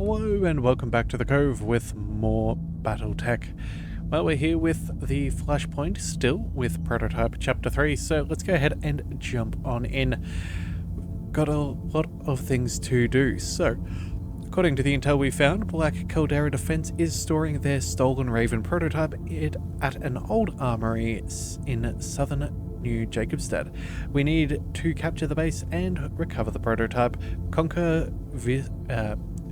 Hello and welcome back to the Cove with more BattleTech. Well, we're here with the Flashpoint still with Prototype Chapter 3, so let's go ahead and jump on in. We've got a lot of things to do. So, according to the intel we found, Black Caldera Defense is storing their stolen Raven prototype at an old armory in southern New Jacobstad. We need to capture the base and recover the prototype, conquer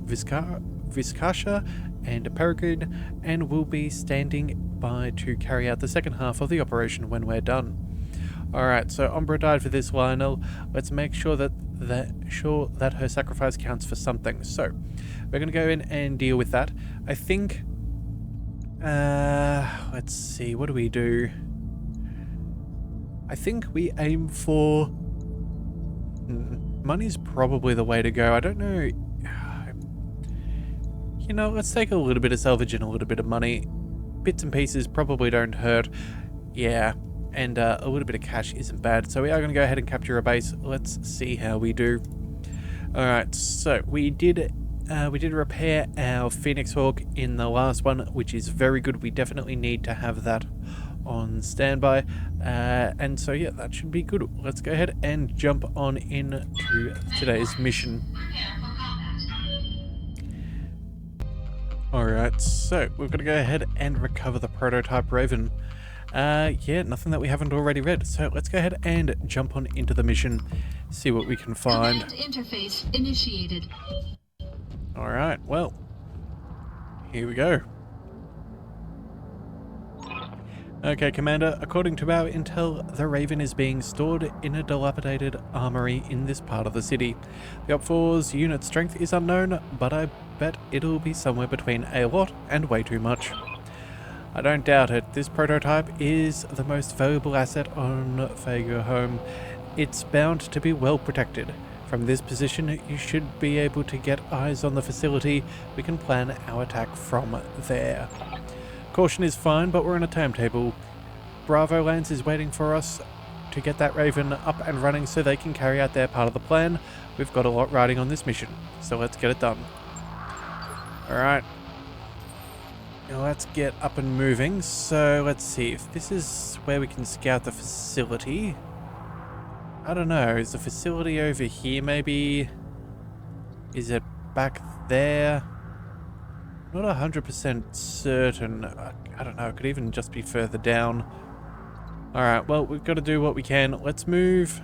Vizcasha and Peregrine, and we'll be standing by to carry out the second half of the operation when we're done. Alright, so Umbra died for this, Lionel. Let's make sure that her sacrifice counts for something. So, we're going to go in and deal with that. I think... let's see, what do we do? I think we aim for... money's probably the way to go. I don't know... You know, let's take a little bit of salvage and a little bit of money. Bits and pieces probably don't hurt. Yeah, and a little bit of cash isn't bad. So we are going to go ahead and capture a base. Let's see how we do. Alright, so we did repair our Phoenix Hawk in the last one, which is very good. We definitely need to have that on standby. And so yeah, that should be good. Let's go ahead and jump on into today's mission. Alright, so we're going to go ahead and recover the prototype Raven. Yeah, nothing that we haven't already read. So let's go ahead and jump on into the mission, see what we can find. Command interface initiated. Alright, well, here we go. Okay, Commander, according to our intel, the Raven is being stored in a dilapidated armory in this part of the city. The Op4's unit strength is unknown, but I bet it'll be somewhere between a lot and way too much. I don't doubt it. This prototype is the most valuable asset on Fago Home. It's bound to be well protected. From this position, you should be able to get eyes on the facility. We can plan our attack from there. Caution is fine, but we're on a timetable. Bravo Lance is waiting for us to get that Raven up and running so they can carry out their part of the plan. We've got a lot riding on this mission, so let's get it done. Alright. Now let's get up and moving. So let's see if this is where we can scout the facility. I don't know, is the facility over here maybe? Is it back there? Not 100% certain. I don't know, it could even just be further down. Alright, well, we've got to do what we can. Let's move.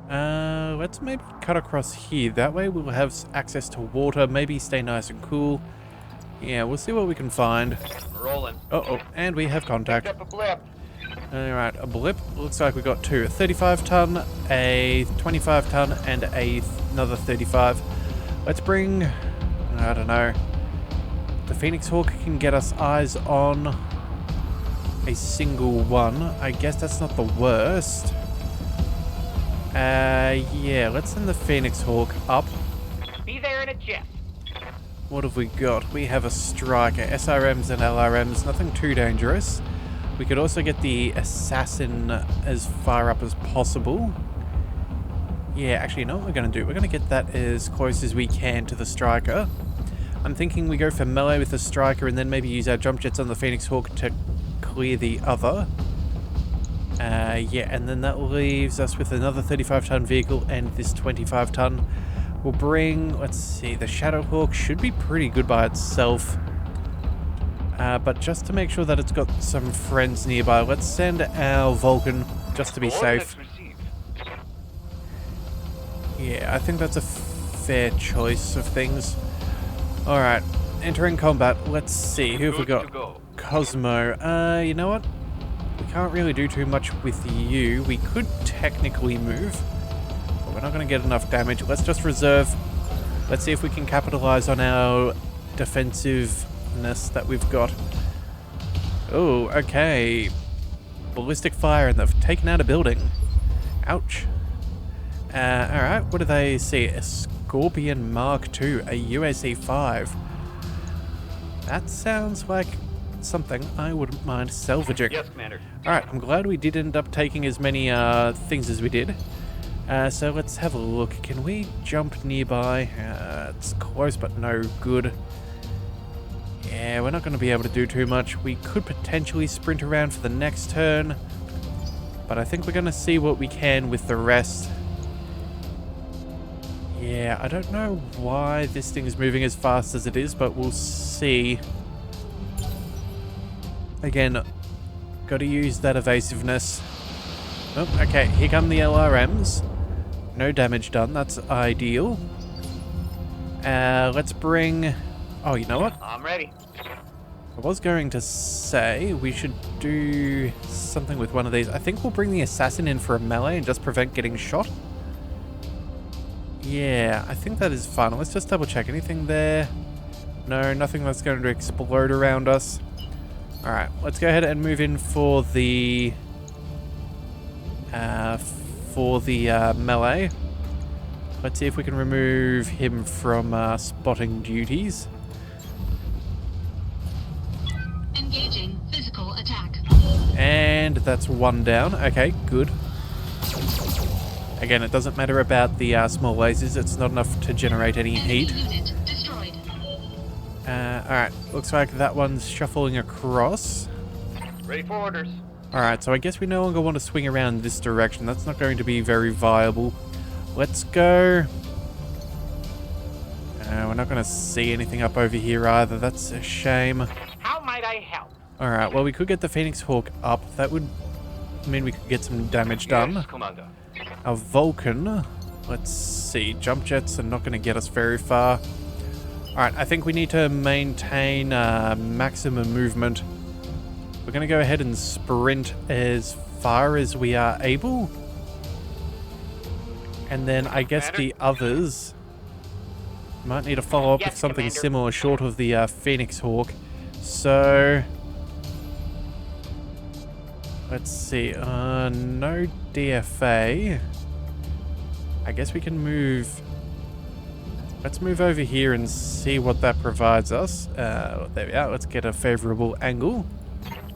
Let's maybe cut across here. That way we'll have access to water, maybe stay nice and cool. Yeah, we'll see what we can find. Rolling. Uh-oh, and we have contact. Picked up a blip. Alright, a blip. Looks like we got two. A 35 ton, a 25 ton, and another 35. Let's bring... I don't know. The Phoenix Hawk can get us eyes on a single one. I guess that's not the worst. Yeah, let's send the Phoenix Hawk up. Be there in a jiff. What have we got? We have a Striker, SRMs and LRMs, nothing too dangerous. We could also get the Assassin as far up as possible. Yeah, actually, you know what we're going to do? We're going to get that as close as we can to the Striker. I'm thinking we go for melee with the Striker and then maybe use our jump jets on the Phoenix Hawk to clear the other. Yeah, and then that leaves us with another 35-ton vehicle and this 25-ton. We'll bring, let's see, the Shadow Hawk should be pretty good by itself. But just to make sure that it's got some friends nearby, let's send our Vulcan just to be safe. Yeah, I think that's a fair choice of things. Alright, entering combat. Let's see, who have we got? Cosmo. You know what? We can't really do too much with you. We could technically move, but we're not going to get enough damage. Let's just reserve. Let's see if we can capitalize on our defensiveness that we've got. Oh, okay. Ballistic fire, and they've taken out a building. Ouch. Alright, what do they see? A Scorpion Mark II, a UAC 5. That sounds like something I wouldn't mind salvaging. Yes, Commander. Alright, I'm glad we did end up taking as many things as we did. So let's have a look. Can we jump nearby? It's close but no good. Yeah, we're not going to be able to do too much. We could potentially sprint around for the next turn, but I think we're going to see what we can with the rest. Yeah, I don't know why this thing is moving as fast as it is, but we'll see. Again, got to use that evasiveness. Oh, okay, here come the LRMs. No damage done, that's ideal. Let's bring... Oh, you know what? I'm ready. I was going to say we should do something with one of these. I think we'll bring the assassin in for a melee and just prevent getting shot. Yeah, I think that is fun. Let's just double check. Anything there? No, nothing that's going to explode around us. Alright, let's go ahead and move in for the... melee. Let's see if we can remove him from spotting duties. Engaging physical attack. And that's one down. Okay, good. Again, it doesn't matter about the small lasers. It's not enough to generate any heat. Unit destroyed. Alright, looks like that one's shuffling across. Ready for orders. Alright, so I guess we no longer want to swing around this direction. That's not going to be very viable. Let's go... we're not going to see anything up over here either. That's a shame. How might I help? Alright, well we could get the Phoenix Hawk up. That would mean we could get some damage done. Yes, Commander. Our Vulcan, let's see, jump jets are not going to get us very far. Alright, I think we need to maintain maximum movement. We're going to go ahead and sprint as far as we are able. And then I guess the others might need to follow up with something Commander. similar short of the Phoenix Hawk. So... let's see, no DFA. I guess we can move... let's move over here and see what that provides us. There we are, let's get a favorable angle.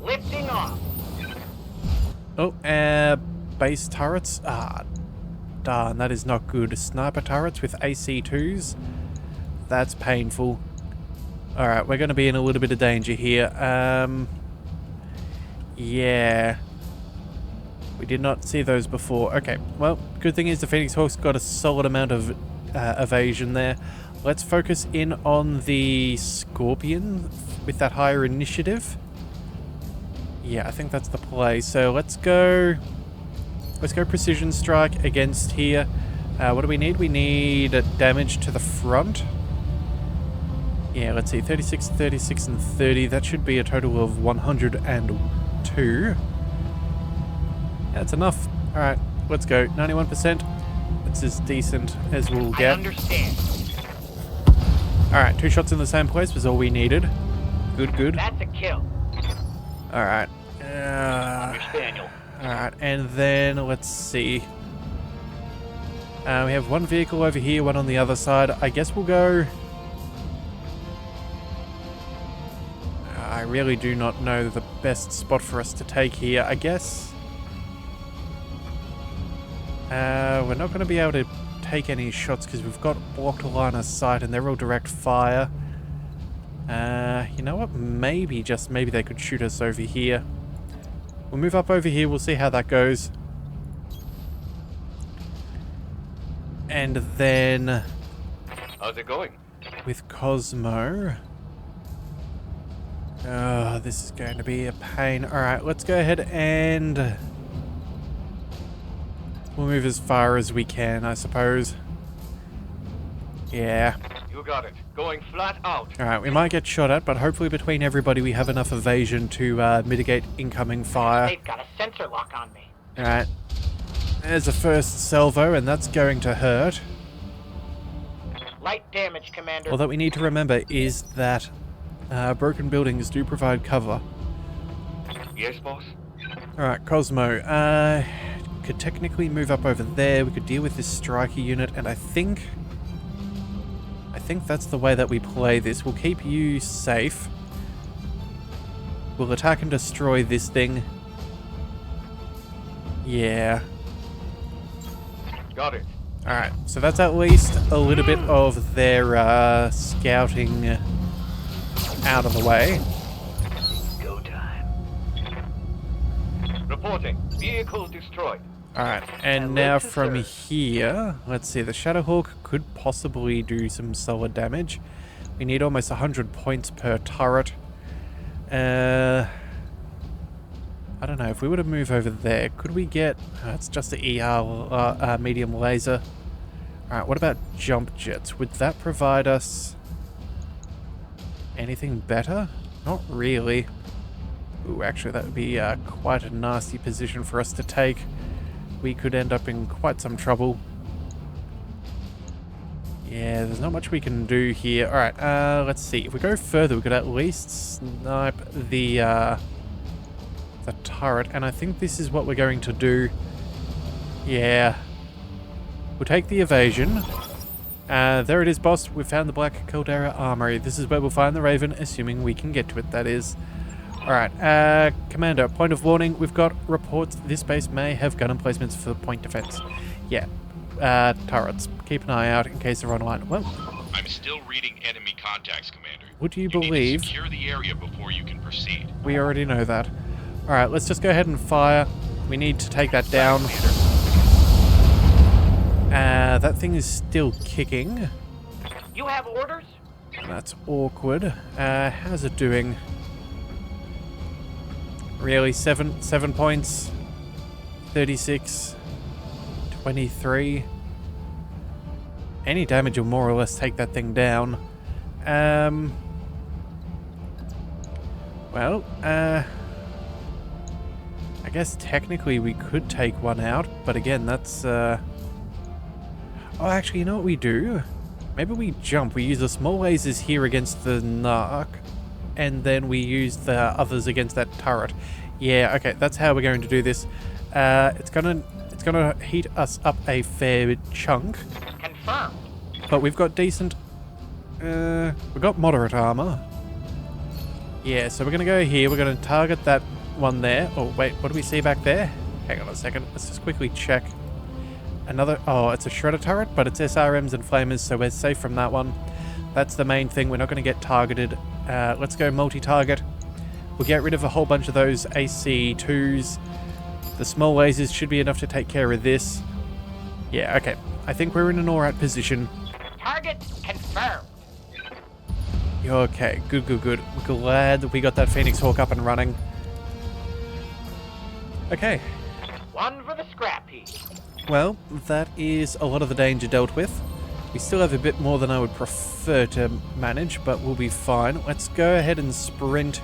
Lifting off. Oh, base turrets. Ah, darn, that is not good. Sniper turrets with AC2s. That's painful. Alright, we're going to be in a little bit of danger here. Yeah. We did not see those before. Okay, well, good thing is the Phoenix Hawk's got a solid amount of evasion there. Let's focus in on the Scorpion with that higher initiative. Yeah, I think that's the play. So let's go Precision Strike against here. What do we need? We need damage to the front. Yeah, let's see. 36, 36, and 30. That should be a total of 102. That's enough. Alright, let's go. 91%. That's as decent as we'll I get. understand. Alright, 2 shots in the same place was all we needed. Good, good. That's a kill. Alright. Daniel. Alright, and then let's see. We have one vehicle over here, one on the other side. I guess we'll go... I really do not know the best spot for us to take here. I guess... we're not going to be able to take any shots because we've got blocked line of sight and they're all direct fire. You know what? Maybe, just maybe they could shoot us over here. We'll move up over here. We'll see how that goes. And then... how's it going? with Cosmo... oh, this is going to be a pain. Alright, let's go ahead and... we'll move as far as we can, I suppose. Yeah. You got it. Going flat out. Alright, we might get shot at, but hopefully between everybody we have enough evasion to mitigate incoming fire. They've got a sensor lock on me. Alright. There's a first salvo, and that's going to hurt. Light damage, Commander. All that we need to remember is that broken buildings do provide cover. Yes, boss. Alright, Cosmo. Could technically move up over there. We could deal with this striker unit, and I think that's the way that we play this. We'll keep you safe. We'll attack and destroy this thing. Yeah. Got it. Alright, so that's at least a little bit of their scouting out of the way. Go time. Reporting. Vehicle destroyed. Alright, and now from here, let's see, the Shadowhawk could possibly do some solid damage. We need almost 100 points per turret. I don't know, if we were to move over there, could we get... it's just the ER medium laser. Alright, what about jump jets? Would that provide us anything better? Not really. Ooh, actually that would be quite a nasty position for us to take. We could end up in quite some trouble. Yeah, there's not much we can do here. Alright, let's see. If we go further, we could at least snipe the turret, and I think this is what we're going to do. Yeah. We'll take the evasion. There it is, boss. We've found the Black Caldera Armory. This is where we'll find the Raven, assuming we can get to it, that is. Alright, Commander, point of warning. We've got reports this base may have gun emplacements for point defense. Yeah. Turrets. Keep an eye out in case they're online. Well, I'm still reading enemy contacts, Commander. would you Need believe... to secure the area before you can proceed. We already know that. Alright, let's just go ahead and fire. We need to take that down. That thing is still kicking. You have orders? That's awkward. How's it doing? Really? 7 points? 36? 23? Any damage will more or less take that thing down. Well, I guess technically we could take one out, but again, that's, Oh, actually, you know what we do? Maybe we jump. We use the small lasers here against the Narc, and then we use the others against that turret. Yeah, okay, that's how we're going to do this. It's gonna heat us up a fair chunk. Confirmed. But we've got decent... we've got moderate armor. Yeah, so we're going to go here. We're going to target that one there. Oh, wait, what do we see back there? Hang on a second. Let's just quickly check. Another... Oh, it's a shredder turret, but it's SRMs and flamers, so we're safe from that one. That's the main thing. We're not going to get targeted. Let's go multi-target. We'll get rid of a whole bunch of those AC2s. The small lasers should be enough to take care of this. Yeah, okay. I think we're in an alright position. Target confirmed. Okay, good. We're glad that we got that Phoenix Hawk up and running. Okay. One for the scrap heap. Well, that is a lot of the danger dealt with. We still have a bit more than I would prefer to manage, but we'll be fine. Let's go ahead and sprint.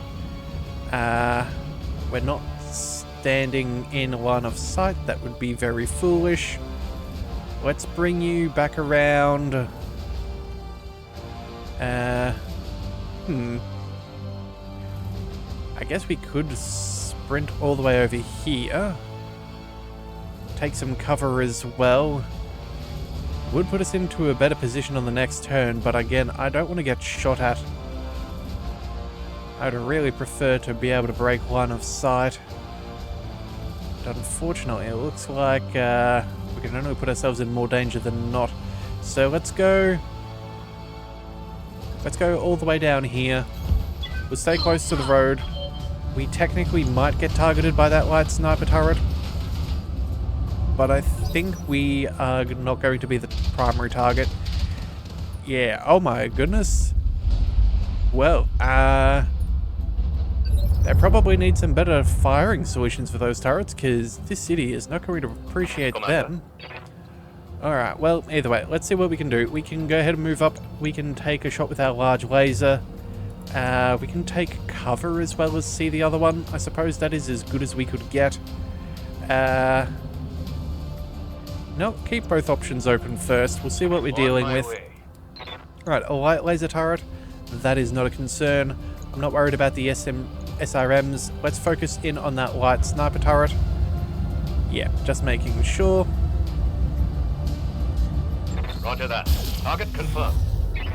We're not standing in line of sight. That would be very foolish. Let's bring you back around. I guess we could sprint all the way over here. Take some cover as well. Would put us into a better position on the next turn, but again, I don't want to get shot at. I'd really prefer to be able to break line of sight. But unfortunately, it looks like we can only put ourselves in more danger than not. So let's go all the way down here. We'll stay close to the road. We technically might get targeted by that light sniper turret, but I think we are not going to be the primary target. Yeah, oh my goodness. Well, they probably need some better firing solutions for those turrets, because this city is not going to appreciate them. Alright, well, either way, let's see what we can do. We can go ahead and move up. We can take a shot with our large laser. We can take cover as well as see the other one. I suppose that is as good as we could get. No, keep both options open first. We'll see what we're dealing with. Alright, a light laser turret. That is not a concern. I'm not worried about the SRMs. Let's focus in on that light sniper turret. Yeah, just making sure. Roger that. Target confirmed.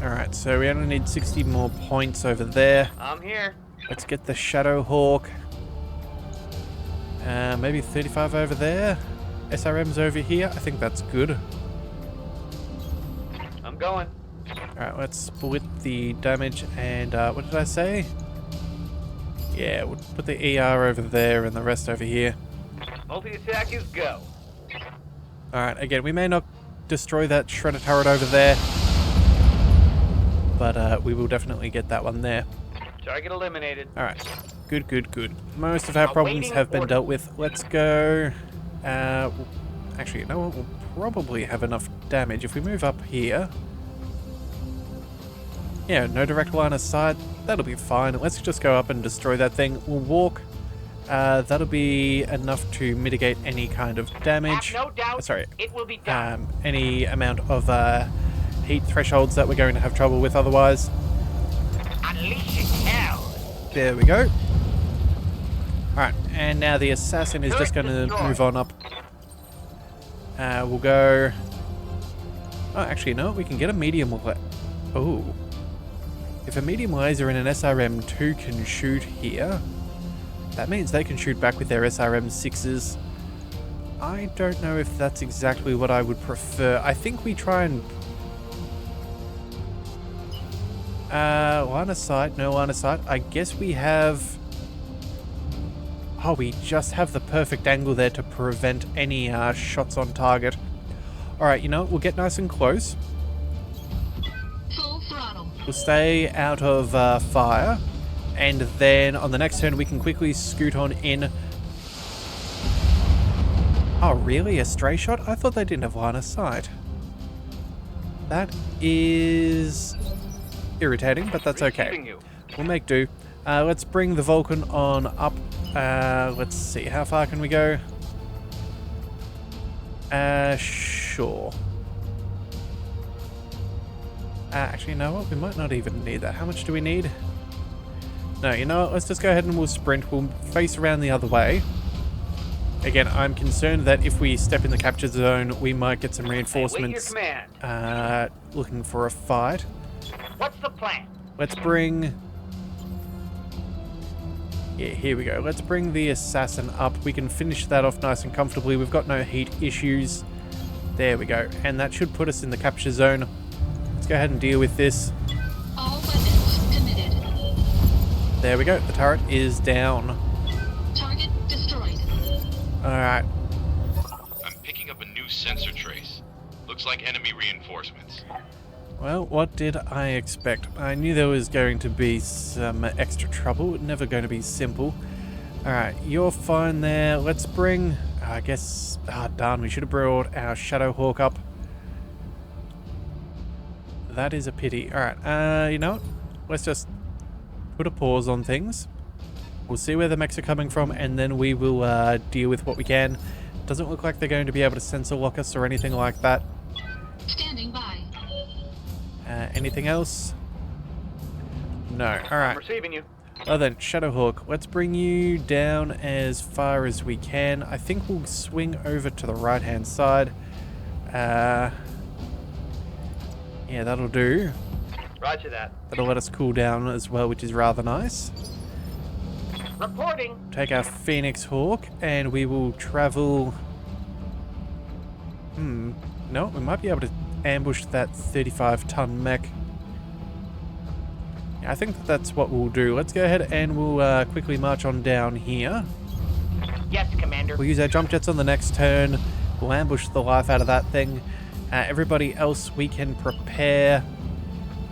Alright, so we only need 60 more points over there. I'm here. Let's get the Shadowhawk. Maybe 35 over there. SRMs over here. I think that's good. I'm going. Alright, let's split the damage and what did I say? Yeah, we'll put the ER over there and the rest over here. Multi-attack is go. Alright, again, we may not destroy that shredder turret over there, but we will definitely get that one there. Target eliminated. Alright, good, good, good. Most of our problems have been dealt with. Let's go... actually, you know what? We'll probably have enough damage if we move up here. Yeah, no direct line of sight. That'll be fine. Let's just go up and destroy that thing. We'll walk. That'll be enough to mitigate any kind of damage. Have no doubt Sorry. it will be done. Any amount of heat thresholds that we're going to have trouble with otherwise. Unleashing hell. There we go. Alright, and now the assassin is just going to move on up. We'll go... Oh, actually, no, we can get a medium... Oh. If a medium laser and an SRM-2 can shoot here, that means they can shoot back with their SRM-6s. I don't know if that's exactly what I would prefer. I think we try and... line of sight, no line of sight. I guess we have... Oh, we just have the perfect angle there to prevent any shots on target. Alright, you know what? We'll get nice and close. Full throttle. We'll stay out of fire. And then on the next turn, we can quickly scoot on in. Oh, really? A stray shot? I thought they didn't have line of sight. That is irritating, but that's okay. We'll make do. Let's bring the Vulcan on up. Let's see, how far can we go? Sure. Actually, you know what? We might not even need that. How much do we need? No, you know what? Let's just go ahead and we'll sprint. We'll face around the other way. Again, I'm concerned that if we step in the capture zone, we might get some reinforcements looking for a fight. What's the plan? Let's bring... Yeah, here we go. Let's bring the assassin up. We can finish that off nice and comfortably. We've got no heat issues. There we go. And that should put us in the capture zone. Let's go ahead and deal with this. All weapons committed. There we go. The turret is down. Target destroyed. Alright. I'm picking up a new sensor trace. Looks like enemy reinforcements. Well, what did I expect? I knew there was going to be some extra trouble. Never going to be simple. Alright, you're fine there. Let's bring... I guess... Ah, darn. We should have brought our Shadowhawk up. That is a pity. Alright, you know what? Let's just put a pause on things. We'll see where the mechs are coming from, and then we will deal with what we can. Doesn't look like they're going to be able to sensor lock us or anything like that. Standing by. Anything else? No. Alright. I'm receiving you. Well then, Shadowhawk, let's bring you down as far as we can. I think we'll swing over to the right-hand side. Yeah, that'll do. Roger that. That'll let us cool down as well, which is rather nice. Reporting. Take our Phoenix Hawk, and we will travel... No, we might be able to ambush that 35-ton mech. Yeah, I think that's what we'll do. Let's go ahead and we'll quickly march on down here. Yes, Commander. We'll use our jump jets on the next turn. We'll ambush the life out of that thing. Everybody else, we can prepare...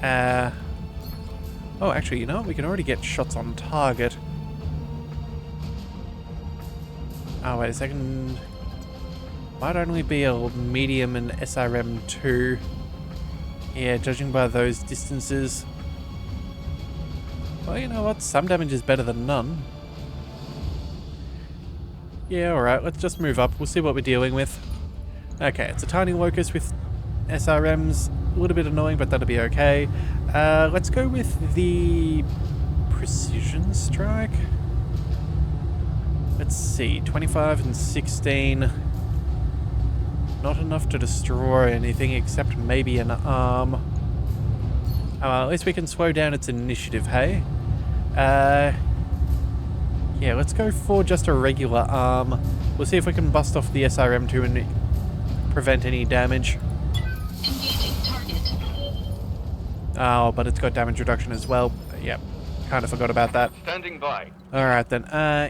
Oh, actually, you know what? We can already get shots on target. Oh, wait a second. Might only be a medium and SRM-2. Yeah, judging by those distances. Well, you know what? Some damage is better than none. Yeah, alright. Let's just move up. We'll see what we're dealing with. Okay, it's a tiny locust with SRMs. A little bit annoying, but that'll be okay. Let's go with the precision strike. Let's see, 25 and 16. Not enough to destroy anything except maybe an arm. At least we can slow down its initiative, hey? Yeah, let's go for just a regular arm. We'll see if we can bust off the SRM2 and prevent any damage. Engaging target. Oh, but it's got damage reduction as well. Yep, kind of forgot about that. Standing by. Alright then,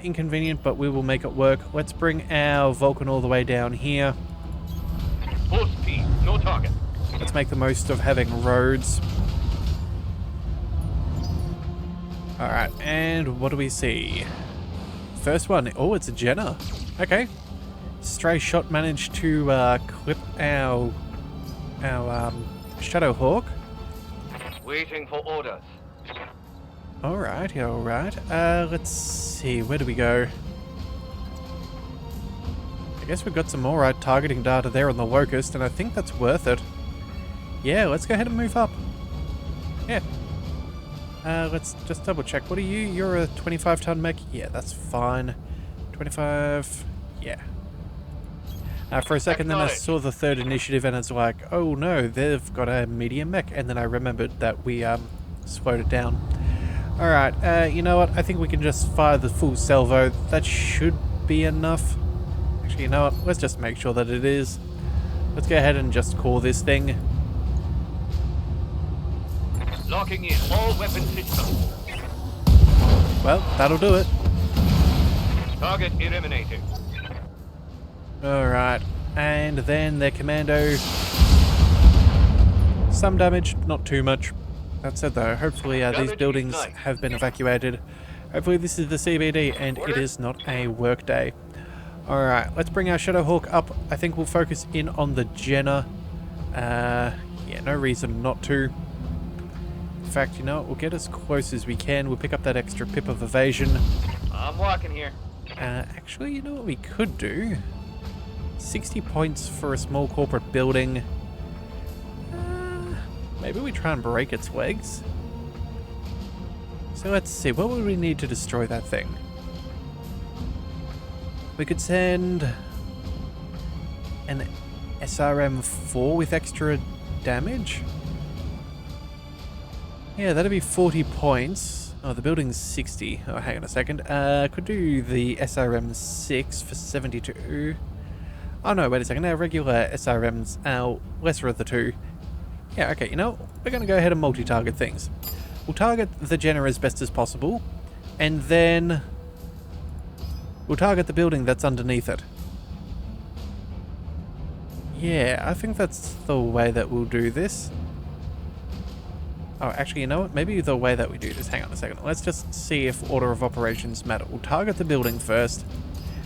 inconvenient, but we will make it work. Let's bring our Vulcan all the way down here. Full speed. No target. Let's make the most of having roads. Alright, and what do we see? First one. Oh, it's a Jenner. Okay. Stray shot managed to clip our Shadow Hawk. Waiting for orders. Alright, alright. Let's see. Where do we go? I guess we've got some more targeting data there on the Locust, and I think that's worth it. Yeah, let's go ahead and move up. Yeah. Let's just double check. What are you? You're a 25-ton mech? Yeah, that's fine. 25... Yeah. For a second then I saw the third initiative and it's like, oh no, they've got a medium mech. And then I remembered that we slowed it down. Alright, you know what? I think we can just fire the full salvo. That should be enough. Actually, you know what? Let's just make sure that it is. Let's go ahead and just call this thing. Locking in all weapon systems. Well, that'll do it. Target eliminated. Alright, and then their commando. Some damage, not too much. That said though, hopefully these buildings have been evacuated. Hopefully this is the CBD and it is not a work day. Alright, let's bring our Shadowhawk up. I think we'll focus in on the Jenner. Yeah, no reason not to. In fact, you know what, we'll get as close as we can. We'll pick up that extra pip of evasion. I'm walking here. Actually, you know what we could do? 60 points for a small corporate building. Maybe we try and break its legs? So let's see, what would we need to destroy that thing? We could send an SRM4 with extra damage? Yeah, that'd be 40 points. Oh, the building's 60. Oh, hang on a second. Could do the SRM6 for 72. Oh no, wait a second. Our regular SRM's our lesser of the two. Yeah, okay, you know, we're going to go ahead and multi-target things. We'll target the Jenner as best as possible, and then we'll target the building that's underneath it. Yeah, I think that's the way that we'll do this. Oh, actually, you know what? Maybe the way that we do this... Hang on a second. Let's just see if order of operations matter. We'll target the building first,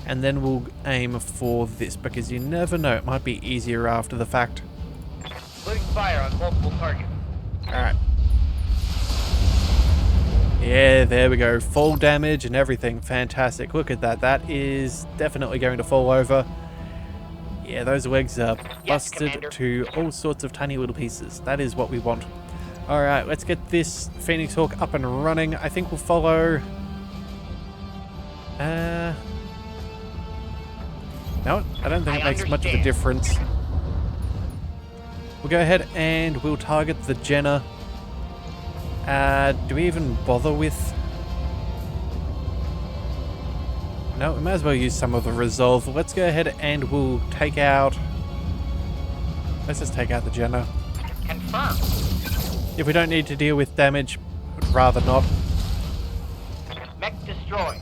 and then we'll aim for this, because you never know. It might be easier after the fact. Putting fire on multiple targets. Alright. Yeah, there we go. Full damage and everything. Fantastic. Look at that. That is definitely going to fall over. Yeah, those legs are busted Commander. to all sorts of tiny little pieces. That is what we want. Alright, let's get this Phoenix Hawk up and running. I think we'll follow... No, I don't think it makes much of a difference. We'll go ahead and we'll target the Jenner. Do we even bother with... No, we might as well use some of the resolve. Let's go ahead and we'll take out... Let's just take out the Jenner. Confirm. If we don't need to deal with damage, I'd rather not. Mech destroyed.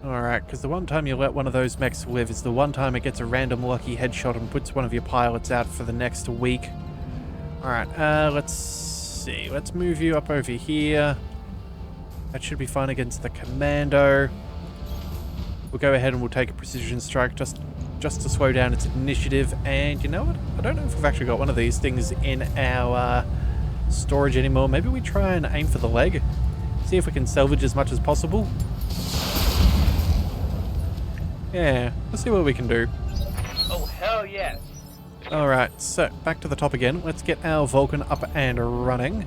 Alright, because the one time you let one of those mechs live is the one time it gets a random lucky headshot and puts one of your pilots out for the next week. Alright, let's see. Let's move you up over here. That should be fine against the commando. We'll go ahead and we'll take a precision strike just to slow down its initiative. And you know what? I don't know if we've actually got one of these things in our storage anymore. Maybe we try and aim for the leg. See if we can salvage as much as possible. Yeah, let's see what we can do. Oh, hell yes. Alright, so back to the top again. Let's get our Vulcan up and running.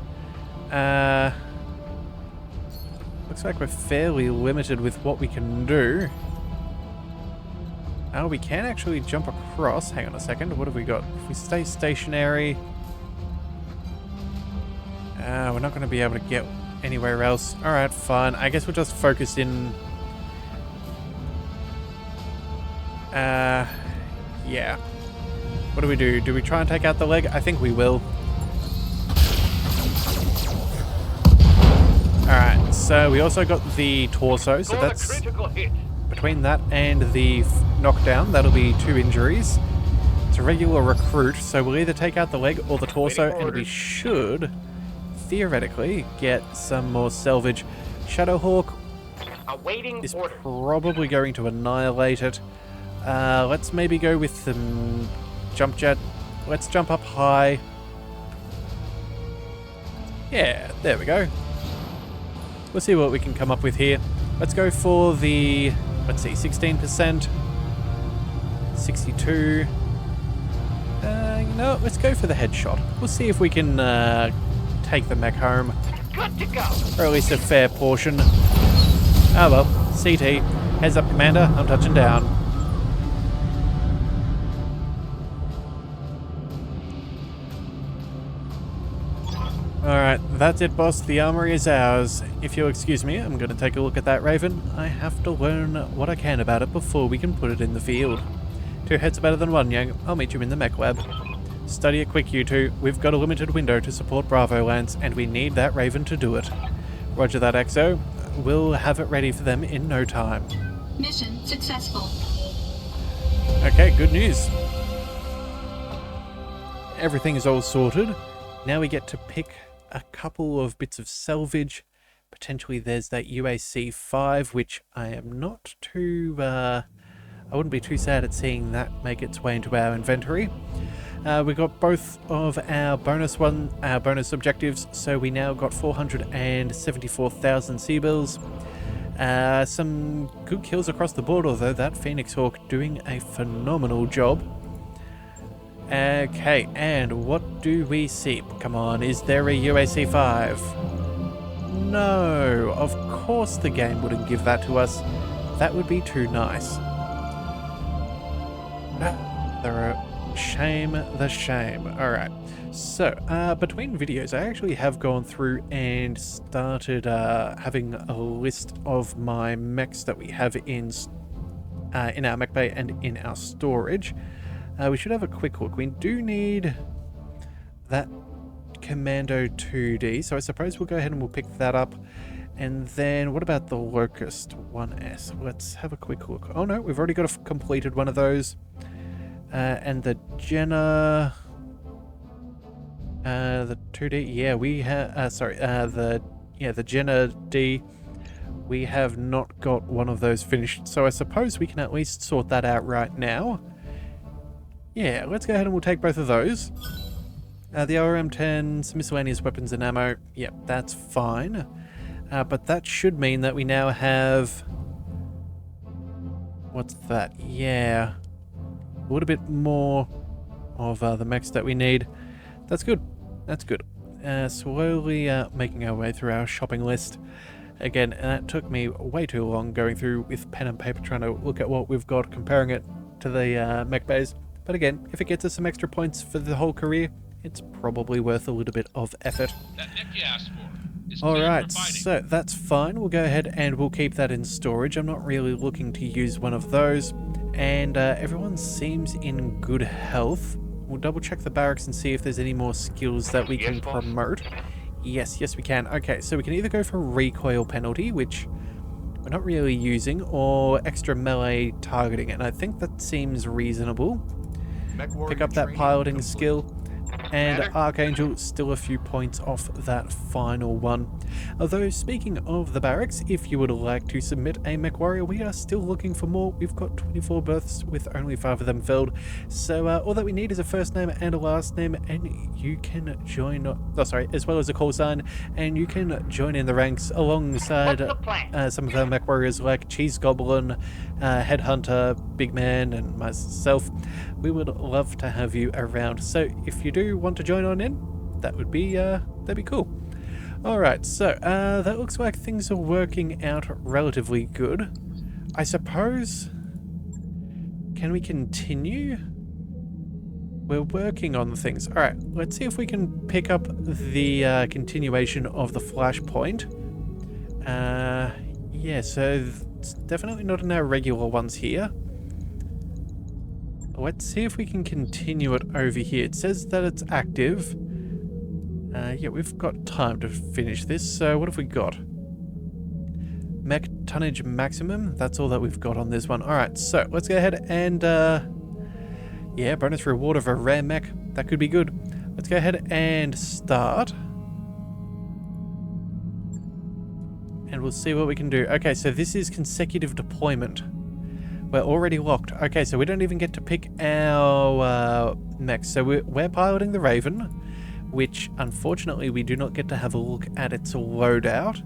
Looks like we're fairly limited with what we can do. We can actually jump across. Hang on a second. What have we got? If we stay stationary... we're not going to be able to get anywhere else. Alright, fine. I guess we'll just focus in... Yeah. What do we do? Do we try and take out the leg? I think we will. Alright, so we also got the torso, so Score a that's critical hit. between that and the knockdown, that'll be 2 injuries. It's a regular recruit, so we'll either take out the leg or the torso, Waiting for and we orders. should, theoretically, get some more salvage. Shadowhawk Awaiting is orders. probably going to annihilate it. Let's maybe go with the jump jet. Let's jump up high. Yeah, there we go. We'll see what we can come up with here. Let's go for the, let's see, 16%, 62. You know, let's go for the headshot. We'll see if we can take the mech home, Good to go. or at least a fair portion. Oh well, CT. Heads up, Commander. I'm touching down. Alright, that's it, boss. The armory is ours. If you'll excuse me, I'm going to take a look at that Raven. I have to learn what I can about it before we can put it in the field. 2 heads are better than 1, young. I'll meet you in the mech lab. Study it quick, you two. We've got a limited window to support Bravo Lance, and we need that Raven to do it. Roger that, XO. We'll have it ready for them in no time. Mission successful. Okay, good news. Everything is all sorted. Now we get to pick a couple of bits of salvage. Potentially there's that UAC 5, which I am not too... I wouldn't be too sad at seeing that make its way into our inventory. We got both of our bonus objectives, so we now got 474,000 C-bills. Some good kills across the board, although that Phoenix Hawk doing a phenomenal job. Okay, and what do we see? Come on, is there a UAC 5? No, of course the game wouldn't give that to us. That would be too nice. Shame the shame. Alright, so between videos I actually have gone through and started having a list of my mechs that we have in our mech bay and in our storage. We should have a quick look. We do need that Commando 2D, so I suppose we'll go ahead and we'll pick that up. And then what about the Locust 1S? Let's have a quick look. Oh no, we've already got a completed one of those. And the Jenna... the 2D, yeah, we have... the Jenna D. We have not got one of those finished, so I suppose we can at least sort that out right now. Yeah, let's go ahead and we'll take both of those. The RM-10, some miscellaneous weapons and ammo. Yep, that's fine. But that should mean that we now have... What's that? Yeah. A little bit more of the mechs that we need. That's good. That's good. Slowly making our way through our shopping list. Again, that took me way too long going through with pen and paper trying to look at what we've got, comparing it to the mech bays. But again, if it gets us some extra points for the whole career, it's probably worth a little bit of effort. That mech you asked for is Alright, so that's fine. We'll go ahead and we'll keep that in storage. I'm not really looking to use one of those. And everyone seems in good health. We'll double check the barracks and see if there's any more skills that we can Yes, boss. promote. Yes, we can. Okay, so we can either go for recoil penalty, which we're not really using, or extra melee targeting, and I think that seems reasonable. Pick up that piloting skill. And Archangel, still a few points off that final one. Although, speaking of the barracks, if you would like to submit a MechWarrior, we are still looking for more. We've got 24 berths with only 5 of them filled. So all that we need is a first name and a last name, and you can join, as well as a call sign, and you can join in the ranks alongside What's the plan? some of our MechWarriors like Cheese Goblin, Headhunter, Big Man, and myself. We would love to have you around. So if you do want to join on in, that'd be cool. Alright, so that looks like things are working out relatively good. I suppose, can we continue? We're working on things. Alright, let's see if we can pick up the continuation of the flashpoint. Yeah, so it's definitely not in our regular ones here. Let's see if we can continue it over here. It says that it's active. Yeah, we've got time to finish this. So what have we got? Mech tonnage maximum. That's all that we've got on this one. Alright, so let's go ahead and... yeah, bonus reward of a rare mech. That could be good. Let's go ahead and start. And we'll see what we can do. Okay, so this is consecutive deployment. We're already locked. Okay, so we don't even get to pick our mechs. So we're piloting the Raven, which unfortunately we do not get to have a look at its loadout.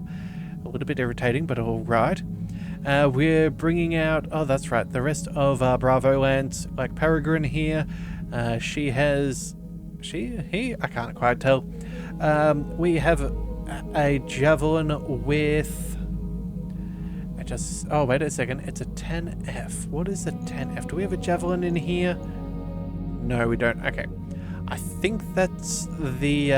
A little bit irritating, but alright. We're bringing out... Oh, that's right. The rest of Bravo lands, like Peregrine here. She has... He? I can't quite tell. We have a Javelin with... Oh, wait a second. It's a 10F. What is a 10F? Do we have a Javelin in here? No, we don't. Okay. I think that's the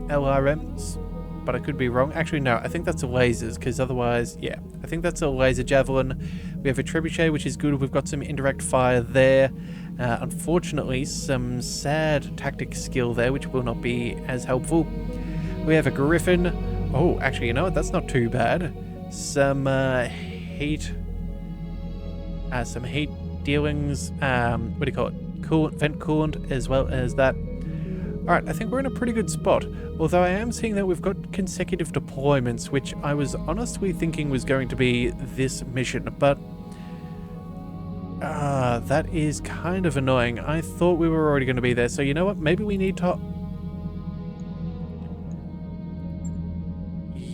LRMs, but I could be wrong. Actually, no. I think that's a lasers, because otherwise, yeah. I think that's a laser Javelin. We have a Trebuchet, which is good. We've got some indirect fire there. Unfortunately, some sad tactic skill there, which will not be as helpful. We have a Griffin. Oh, actually, you know what? That's not too bad. Some heat dealings, what do you call it? Coolant, vent coolant, as well as that. Alright, I think we're in a pretty good spot. Although I am seeing that we've got consecutive deployments, which I was honestly thinking was going to be this mission, but that is kind of annoying. I thought we were already going to be there, so you know what? Maybe we need to...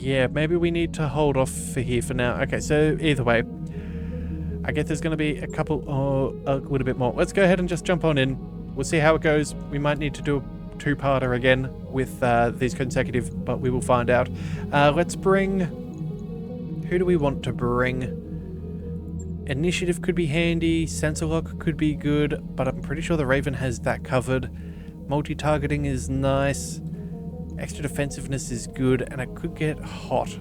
Yeah, maybe we need to hold off for here for now. Okay, so either way, I guess there's going to be a couple or a little bit more. Let's go ahead and just jump on in. We'll see how it goes. We might need to do a two-parter again with these consecutive, but we will find out. Let's bring... Who do we want to bring? Initiative could be handy. Sensor lock could be good, but I'm pretty sure the Raven has that covered. Multi-targeting is nice. Extra defensiveness is good, and it could get hot.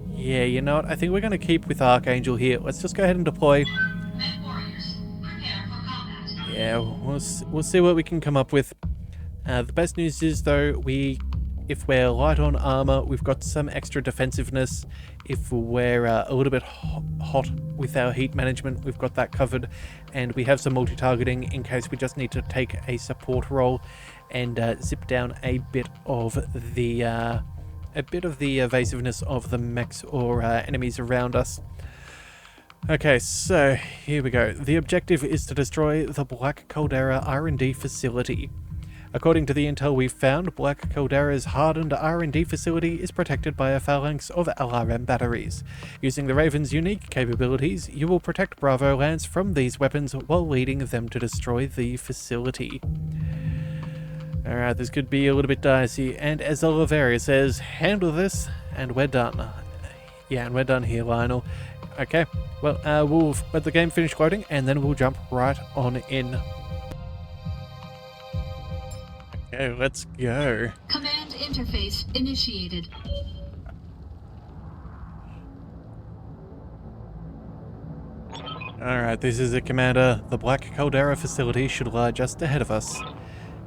Yeah, you know what? I think we're going to keep with Archangel here. Let's just go ahead and deploy. MechWarriors, prepare for combat. Yeah, we'll see what we can come up with. The best news is, though, if we're light on armor, we've got some extra defensiveness. If we're a little bit hot with our heat management, we've got that covered. And we have some multi-targeting in case we just need to take a support role and zip down a bit of the evasiveness of the mechs or enemies around us. Okay, so here we go. The objective is to destroy the Black Caldera R&D facility. According to the intel we've found, Black Caldera's hardened R&D facility is protected by a phalanx of LRM batteries. Using the Raven's unique capabilities, you will protect Bravo lands from these weapons while leading them to destroy the facility. Alright, this could be a little bit dicey, and as Oliveria says, handle this, and we're done. Yeah, and we're done here, Lionel. Okay, well, we'll let the game finish loading, and then we'll jump right on in. Okay, let's go. Command interface initiated. Alright, this is it, Commander. The Black Caldera facility should lie just ahead of us.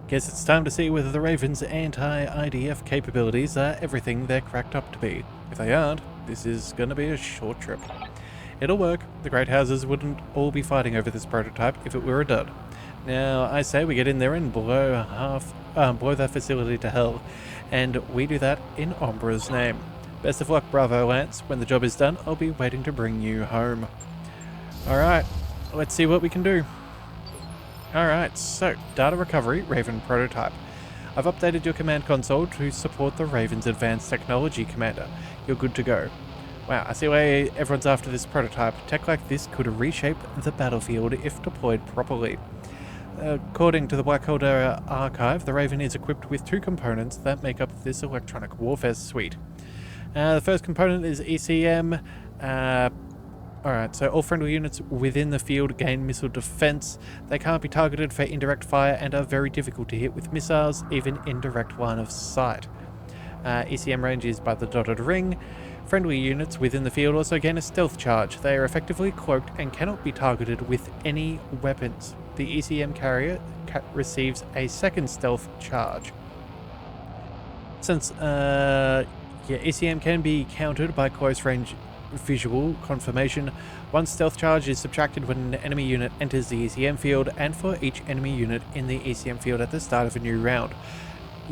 Guess it's time to see whether the Raven's anti-IDF capabilities are everything they're cracked up to be. If they aren't, this is gonna be a short trip. It'll work. The Great Houses wouldn't all be fighting over this prototype if it were a dud. Now, I say we get in there and blow that facility to hell, and we do that in Ombra's name. Best of luck, Bravo Lance. When the job is done, I'll be waiting to bring you home. Alright, let's see what we can do. Alright, so, data recovery, Raven prototype. I've updated your command console to support the Raven's advanced technology, Commander. You're good to go. Wow, I see why everyone's after this prototype. Tech like this could reshape the battlefield if deployed properly. According to the Black Caldera archive, the Raven is equipped with two components that make up this electronic warfare suite. The first component is ECM. Alright, so all friendly units within the field gain missile defense. They can't be targeted for indirect fire and are very difficult to hit with missiles, even in direct line of sight. ECM range is by the dotted ring. Friendly units within the field also gain a stealth charge. They are effectively cloaked and cannot be targeted with any weapons. The ECM carrier receives a second stealth charge. Since ECM can be countered by close range visual confirmation, one stealth charge is subtracted when an enemy unit enters the ECM field and for each enemy unit in the ECM field at the start of a new round.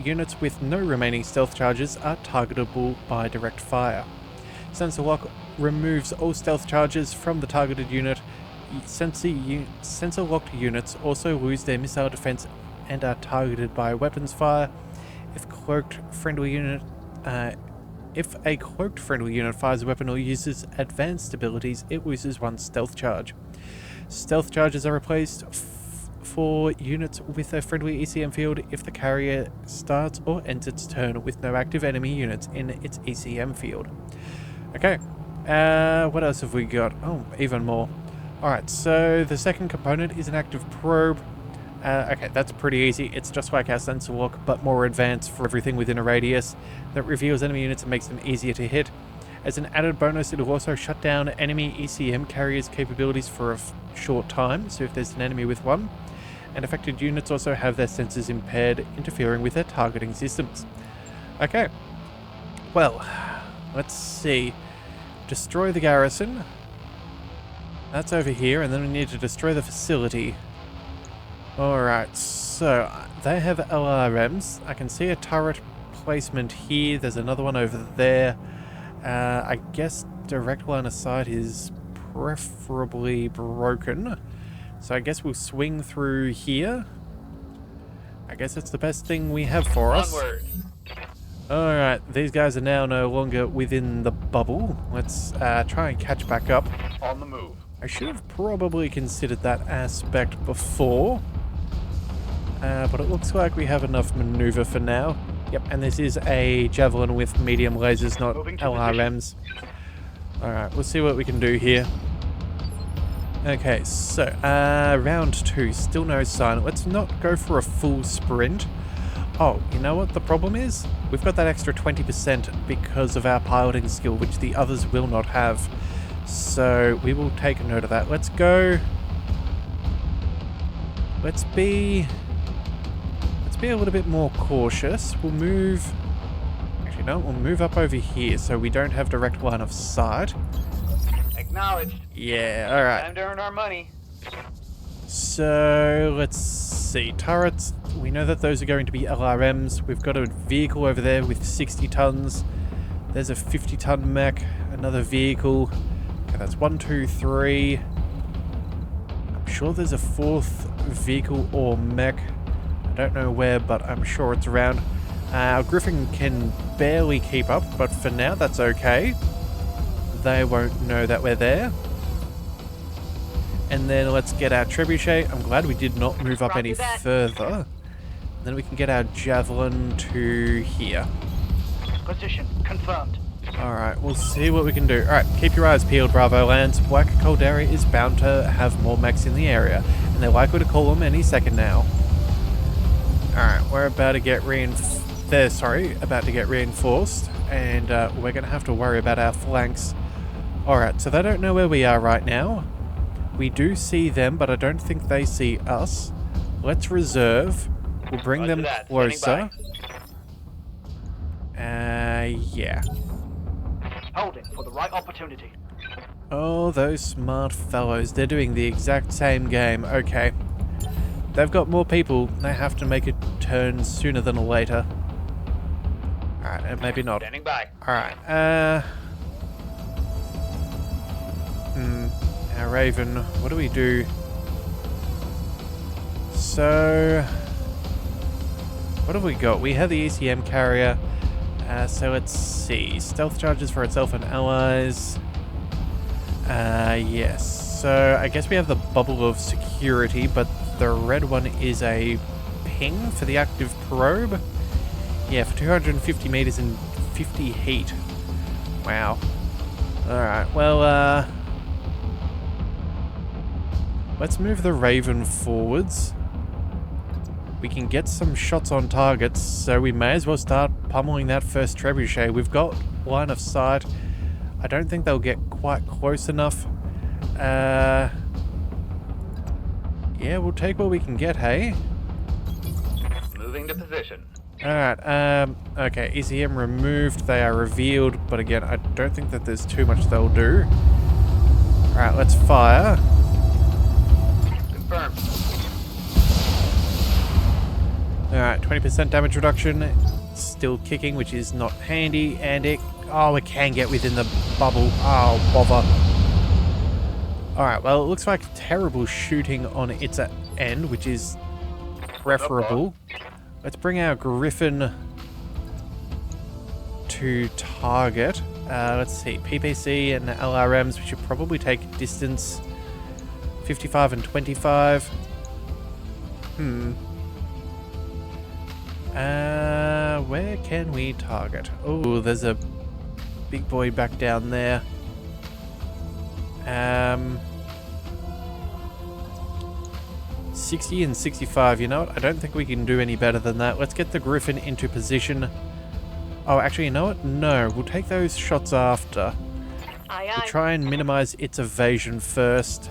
Units with no remaining stealth charges are targetable by direct fire. Sensor lock removes all stealth charges from the targeted unit. Sensor locked units also lose their missile defense and are targeted by weapons fire. If a cloaked friendly unit fires a weapon or uses advanced abilities, it loses one stealth charge. Stealth charges are replaced for units with a friendly ECM field if the carrier starts or ends its turn with no active enemy units in its ECM field. Okay, what else have we got? Oh, even more. Alright, so the second component is an active probe. Okay, that's pretty easy. It's just like our sensor lock, but more advanced for everything within a radius that reveals enemy units and makes them easier to hit. As an added bonus, it'll also shut down enemy ECM carriers' capabilities for a short time, so if there's an enemy with one. And affected units also have their sensors impaired, interfering with their targeting systems. Okay, well, let's see. Destroy the garrison. That's over here, and then we need to destroy the facility. Alright, so they have LRMs. I can see a turret placement here. There's another one over there. I guess direct line of sight is preferably broken. So I guess we'll swing through here. I guess it's the best thing we have for us. Onward. Alright, these guys are now no longer within the bubble. Let's try and catch back up. On the move. I should have probably considered that aspect before. But it looks like we have enough maneuver for now. Yep, and this is a javelin with medium lasers, not LRMs. Alright, we'll see what we can do here. Okay, so, round 2, still no sign. Let's not go for a full sprint. Oh, you know what the problem is? We've got that extra 20% because of our piloting skill, which the others will not have. So, we will take a note of that. Let's go... Let's be a little bit more cautious. We'll move... Actually, no, we'll move up over here so we don't have direct line of sight. Acknowledged. Yeah, alright. Time to earn our money. So, let's see. Turrets, we know that those are going to be LRMs. We've got a vehicle over there with 60 tons. There's a 50-ton mech. Another vehicle. Okay, that's 1, 2, 3. I'm sure there's a 4th vehicle or mech. I don't know where, but I'm sure it's around. Our Griffin can barely keep up, but for now that's okay. They won't know that we're there. And then let's get our trebuchet. I'm glad we did not move up any further. Then we can get our javelin to here. Position confirmed. Alright, we'll see what we can do. Alright, keep your eyes peeled, Bravo Lands. Black Caldera is bound to have more mechs in the area, and they're likely to call them any second now. Alright, we're about to get reinforced, and we're going to have to worry about our flanks. Alright, so they don't know where we are right now. We do see them, but I don't think they see us. Let's reserve. We'll bring them closer. Yeah. Holding for the right opportunity. Oh, those smart fellows. They're doing the exact same game. Okay. They've got more people. They have to make a turn sooner than later. Alright, and maybe not. Standing by. Alright, Now, Raven, what do we do? So... what have we got? We have the ECM carrier. So let's see. Stealth charges for itself and allies. Yes. So I guess we have the bubble of security, but the red one is a ping for the active probe. Yeah, for 250 meters and 50 heat. Wow. Alright, well, let's move the Raven forwards. We can get some shots on targets, so we may as well start pummeling that first trebuchet. We've got line of sight. I don't think they'll get quite close enough. Yeah, we'll take what we can get, hey? Moving to position. Alright, okay, ECM removed, they are revealed, but again, I don't think that there's too much they'll do. Alright, let's fire. Confirmed. Alright, 20% damage reduction, still kicking, which is not handy, and it can get within the bubble. Oh, bother. Alright, well, it looks like terrible shooting on its end, which is preferable. Let's bring our Griffin to target. Let's see, PPC and LRMs, we should probably take distance 55 and 25. Where can we target? Oh, there's a big boy back down there. 60 and 65, you know what? I don't think we can do any better than that. Let's get the Griffin into position. Oh, actually, you know what? No, we'll take those shots after. We'll try and minimize its evasion first.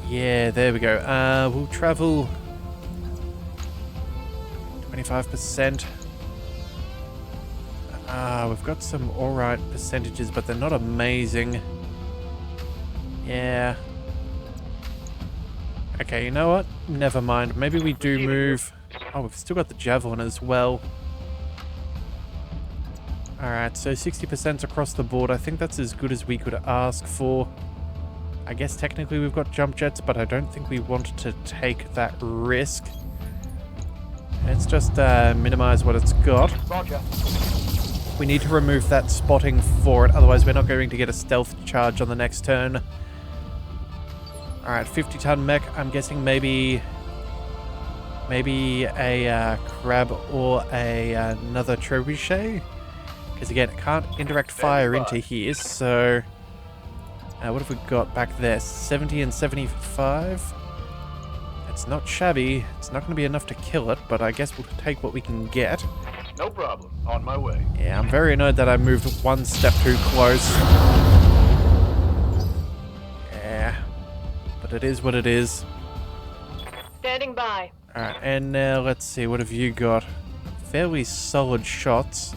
Yeah, there we go. We'll travel 25%. We've got some alright percentages, but they're not amazing. Yeah. Okay, you know what? Never mind. Maybe we do move. Oh, we've still got the Javelin as well. Alright, so 60% across the board. I think that's as good as we could ask for. I guess technically we've got jump jets, but I don't think we want to take that risk. Let's just minimize what it's got. Roger. We need to remove that spotting for it, otherwise we're not going to get a stealth charge on the next turn. Alright, 50-ton mech. I'm guessing maybe a crab or another trebuchet. Because again, it can't indirect fire into here, so... what have we got back there? 70 and 75? It's not shabby. It's not going to be enough to kill it, but I guess we'll take what we can get. No problem. On my way. Yeah, I'm very annoyed that I moved one step too close. Yeah. But it is what it is. Standing by. Alright, and now let's see, what have you got? Fairly solid shots.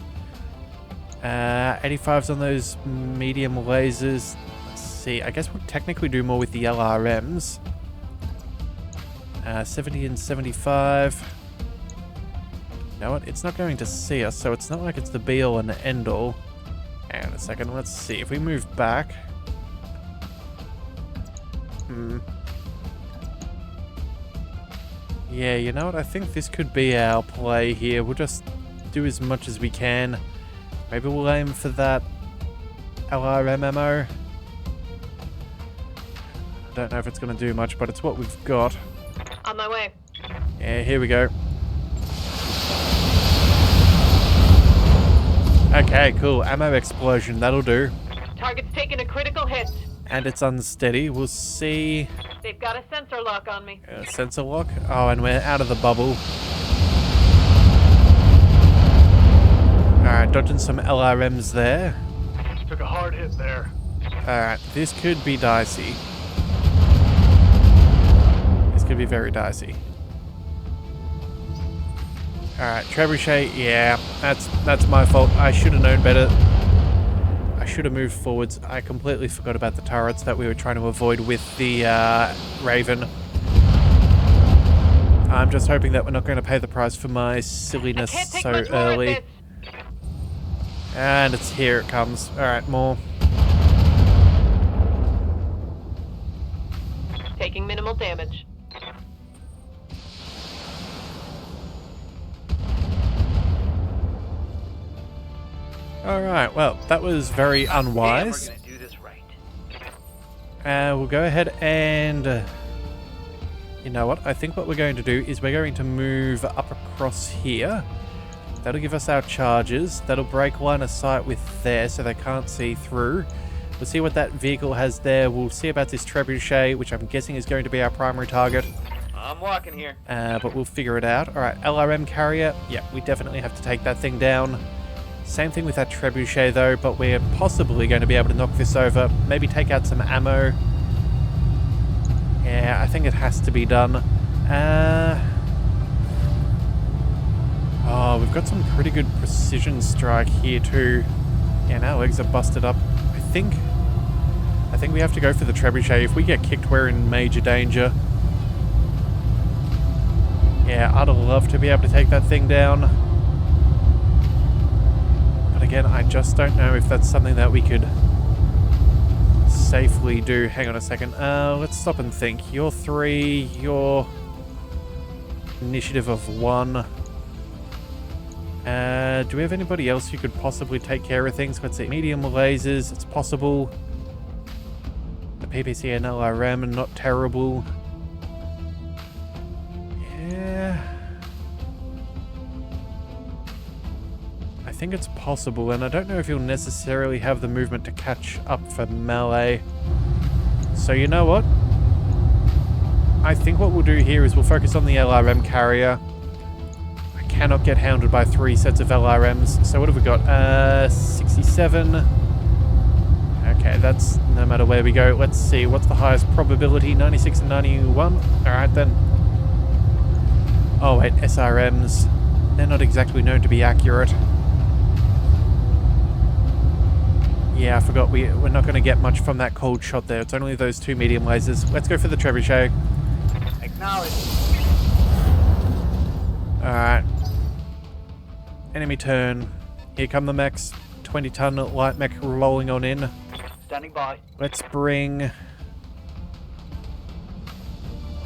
85s on those medium lasers. Let's see, I guess we'll technically do more with the LRMs. 70 and 75. You know what? It's not going to see us, so it's not like it's the be-all and the end-all. Hang on a second, let's see. If we move back... Yeah, you know what? I think this could be our play here. We'll just do as much as we can. Maybe we'll aim for that LRM ammo. I don't know if it's going to do much, but it's what we've got. On my way. Yeah, here we go. Okay, cool. Ammo explosion, that'll do. Target's taking a critical hit. And it's unsteady. We'll see. They've got a sensor lock on me. Sensor lock? Oh, and we're out of the bubble. Alright, dodging some LRMs there. Took a hard hit there. Alright, this could be dicey. This could be very dicey. Alright, trebuchet, yeah, that's my fault. I should have known better. I should have moved forwards. I completely forgot about the turrets that we were trying to avoid with the Raven. I'm just hoping that we're not going to pay the price for my silliness so early. And it's here it comes. Alright, more. Taking minimal damage. Alright, well, that was very unwise. We're gonna do this right. We'll go ahead and... you know what? I think what we're going to do is we're going to move up across here. That'll give us our charges. That'll break line of sight with there so they can't see through. We'll see what that vehicle has there. We'll see about this trebuchet, which I'm guessing is going to be our primary target. I'm walking here. But we'll figure it out. All right, LRM carrier. Yeah, we definitely have to take that thing down. Same thing with that trebuchet though, but we're possibly going to be able to knock this over. Maybe take out some ammo. Yeah, I think it has to be done. Oh, we've got some pretty good precision strike here too. Yeah, and our legs are busted up. I think we have to go for the trebuchet. If we get kicked, we're in major danger. Yeah, I'd love to be able to take that thing down. But again, I just don't know if that's something that we could safely do. Hang on a second. Let's stop and think. You're 3, you're initiative of 1. Do we have anybody else who could possibly take care of things? Let's see. Medium lasers, it's possible. The PPC and LRM are not terrible. Yeah. I think it's possible, and I don't know if you'll necessarily have the movement to catch up for melee. So you know what? I think what we'll do here is we'll focus on the LRM carrier. I cannot get hounded by 3 sets of LRMs. So what have we got? 67. Okay, that's no matter where we go. Let's see, what's the highest probability? 96 and 91. Alright then. Oh wait, SRMs. They're not exactly known to be accurate. Yeah, I forgot we're not going to get much from that cold shot there. It's only those 2 medium lasers. Let's go for the trebuchet. Acknowledge. Alright. Enemy turn. Here come the mechs. 20-ton light mech rolling on in. Standing by. Let's bring...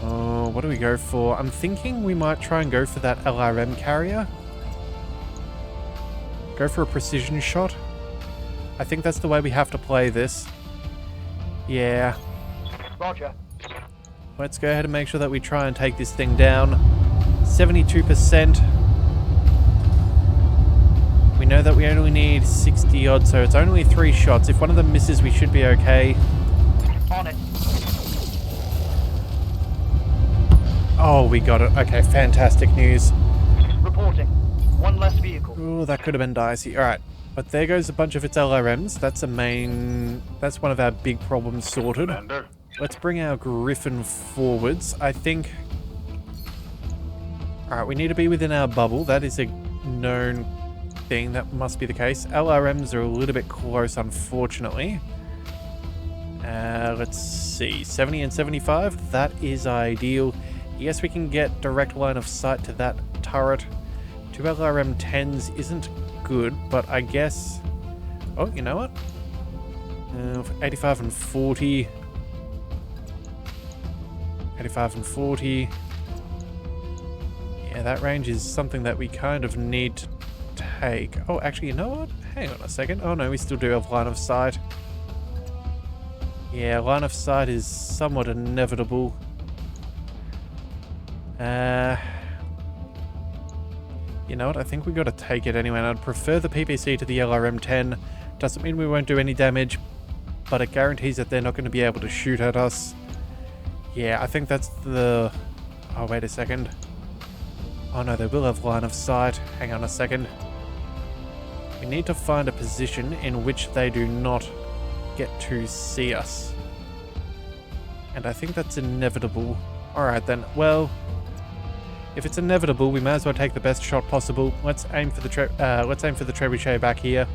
Oh, what do we go for? I'm thinking we might try and go for that LRM carrier. Go for a precision shot. I think that's the way we have to play this. Yeah. Roger. Let's go ahead and make sure that we try and take this thing down. 72%. We know that we only need 60 odd, so it's only 3 shots. If one of them misses, we should be okay. On it. Oh, we got it. Okay, fantastic news. Reporting. 1 less vehicle. Oh, that could have been dicey. Alright. But there goes a bunch of its LRMs. That's one of our big problems sorted. Commander. Let's bring our Griffin forwards. I think... Alright, we need to be within our bubble. That is a known thing. That must be the case. LRMs are a little bit close, unfortunately. Let's see. 70 and 75. That is ideal. Yes, we can get direct line of sight to that turret. 2 LRM 10s isn't good, but I guess... Oh, you know what? 85 and 40. 85 and 40. Yeah, that range is something that we kind of need to take. Oh, actually, you know what? Hang on a second. Oh no, we still do have line of sight. Yeah, line of sight is somewhat inevitable. You know what? I think we got to take it anyway, and I'd prefer the PPC to the LRM 10. Doesn't mean we won't do any damage, but it guarantees that they're not going to be able to shoot at us. Yeah, I think that's the... Oh, wait a second. Oh no, they will have line of sight. Hang on a second. We need to find a position in which they do not get to see us. And I think that's inevitable. Alright then, well... If it's inevitable, we may as well take the best shot possible. Let's aim for the trebuchet back here.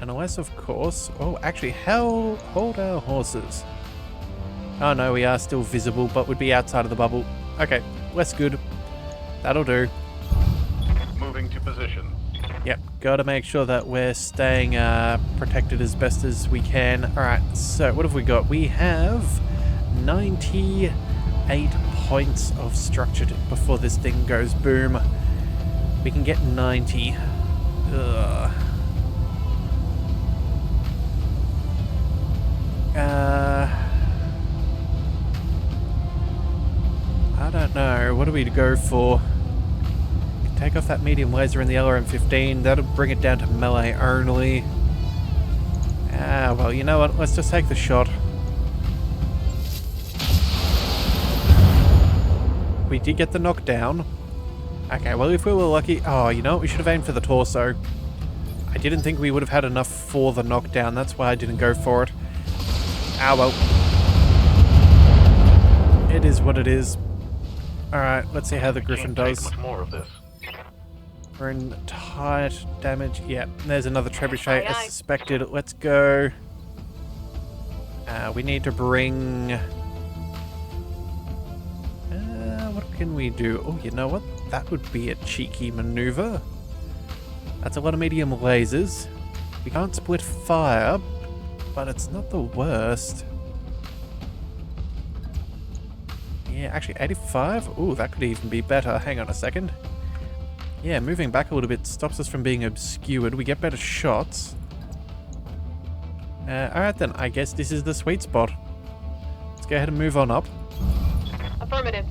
And unless, of course... Oh, actually, hold our horses. Oh no, we are still visible, but would be outside of the bubble. Okay, less good. That'll do. Moving to position. Yep, gotta make sure that we're staying protected as best as we can. Alright, so what have we got? We have 98 points of structure before this thing goes boom. We can get 90. Ugh. I don't know. What do we go for? Take off that medium laser in the LRM-15. That'll bring it down to melee only. Well, you know what? Let's just take the shot. We did get the knockdown. Okay, well, if we were lucky... Oh, you know what? We should have aimed for the torso. I didn't think we would have had enough for the knockdown. That's why I didn't go for it. Ah, well. It is what it is. Alright, let's see how the Griffin does. Much more of this. We're in tight damage. Yeah, there's another trebuchet Aye, as aye. suspected. Let's go. We need to bring... what can we do? Oh, you know what? That would be a cheeky maneuver. That's a lot of medium lasers. We can't split fire, but it's not the worst. Yeah, actually 85? Ooh, that could even be better. Hang on a second. Yeah, moving back a little bit stops us from being obscured. We get better shots. Alright then, I guess this is the sweet spot. Let's go ahead and move on up. Affirmative.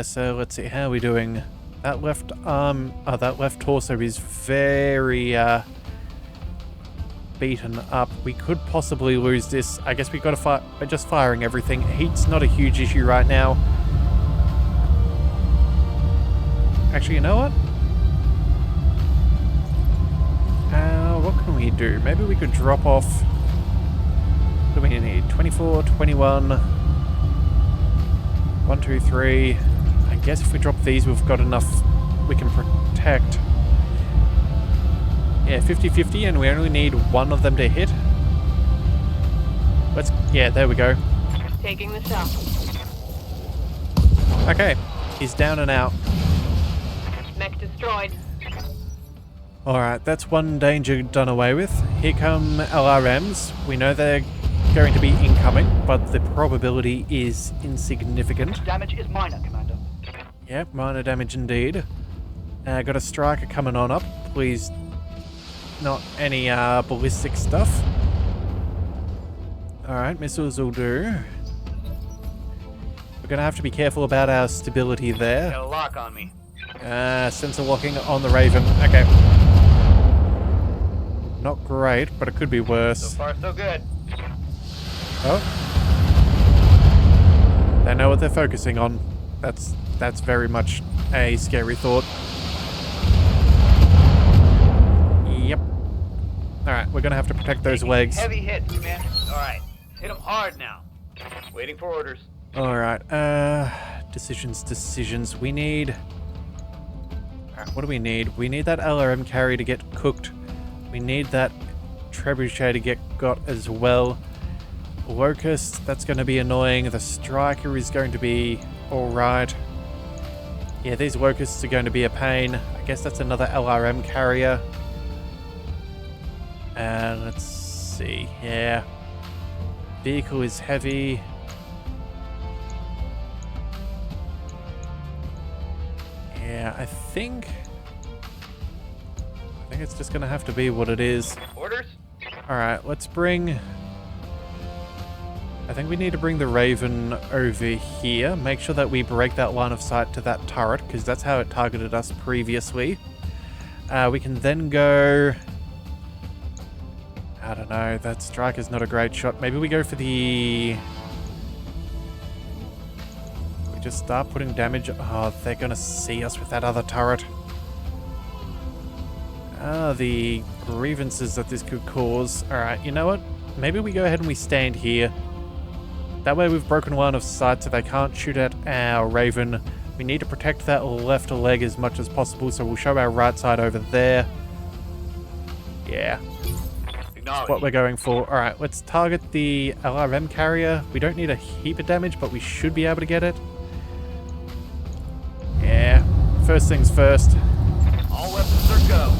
So let's see, how are we doing? That left arm, that left torso is very beaten up. We could possibly lose this. I guess we got to fight by just firing everything. Heat's not a huge issue right now. Actually, you know what? What can we do? Maybe we could drop off. What do we need? 24, 21. 1, 2, 3. I guess if we drop these, we've got enough we can protect. Yeah, 50-50, and we only need one of them to hit. Yeah, there we go. Taking the shot. Okay, he's down and out. Mech destroyed. Alright, that's one danger done away with. Here come LRMs. We know they're going to be incoming, but the probability is insignificant. Damage is minor, Commander. Yep, minor damage indeed. Got a striker coming on up. Please, not any ballistic stuff. Alright, missiles will do. We're going to have to be careful about our stability there. Got a lock on me. Sensor locking on the Raven. Okay. Not great, but it could be So worse. far, so good. Oh. They know what they're focusing on. That's very much a scary thought. Yep. Alright, we're gonna have to protect those legs. Heavy hits, Commander. All right, hit them hard now. Waiting for orders. Alright, decisions. We need... Alright, what do we need? We need that LRM carry to get cooked. We need that trebuchet to get got as well. Locust, that's going to be annoying. The striker is going to be alright. Yeah, these locusts are going to be a pain. I guess that's another LRM carrier. And let's see. Yeah. Vehicle is heavy. Yeah, I think it's just going to have to be what it is. Orders? Alright, let's bring... I think we need to bring the Raven over here. Make sure that we break that line of sight to that turret, because that's how it targeted us previously. We can then go... I don't know, that striker's not a great shot. Maybe we go for the... We just start putting damage... Oh, they're going to see us with that other turret. The grievances that this could cause. Alright, you know what? Maybe we go ahead and we stand here. That way we've broken line of sight so they can't shoot at our Raven. We need to protect that left leg as much as possible, so we'll show our right side over there. Yeah. That's what we're going for. Alright, let's target the LRM carrier. We don't need a heap of damage, but we should be able to get it. Yeah. First things first. All weapons are go.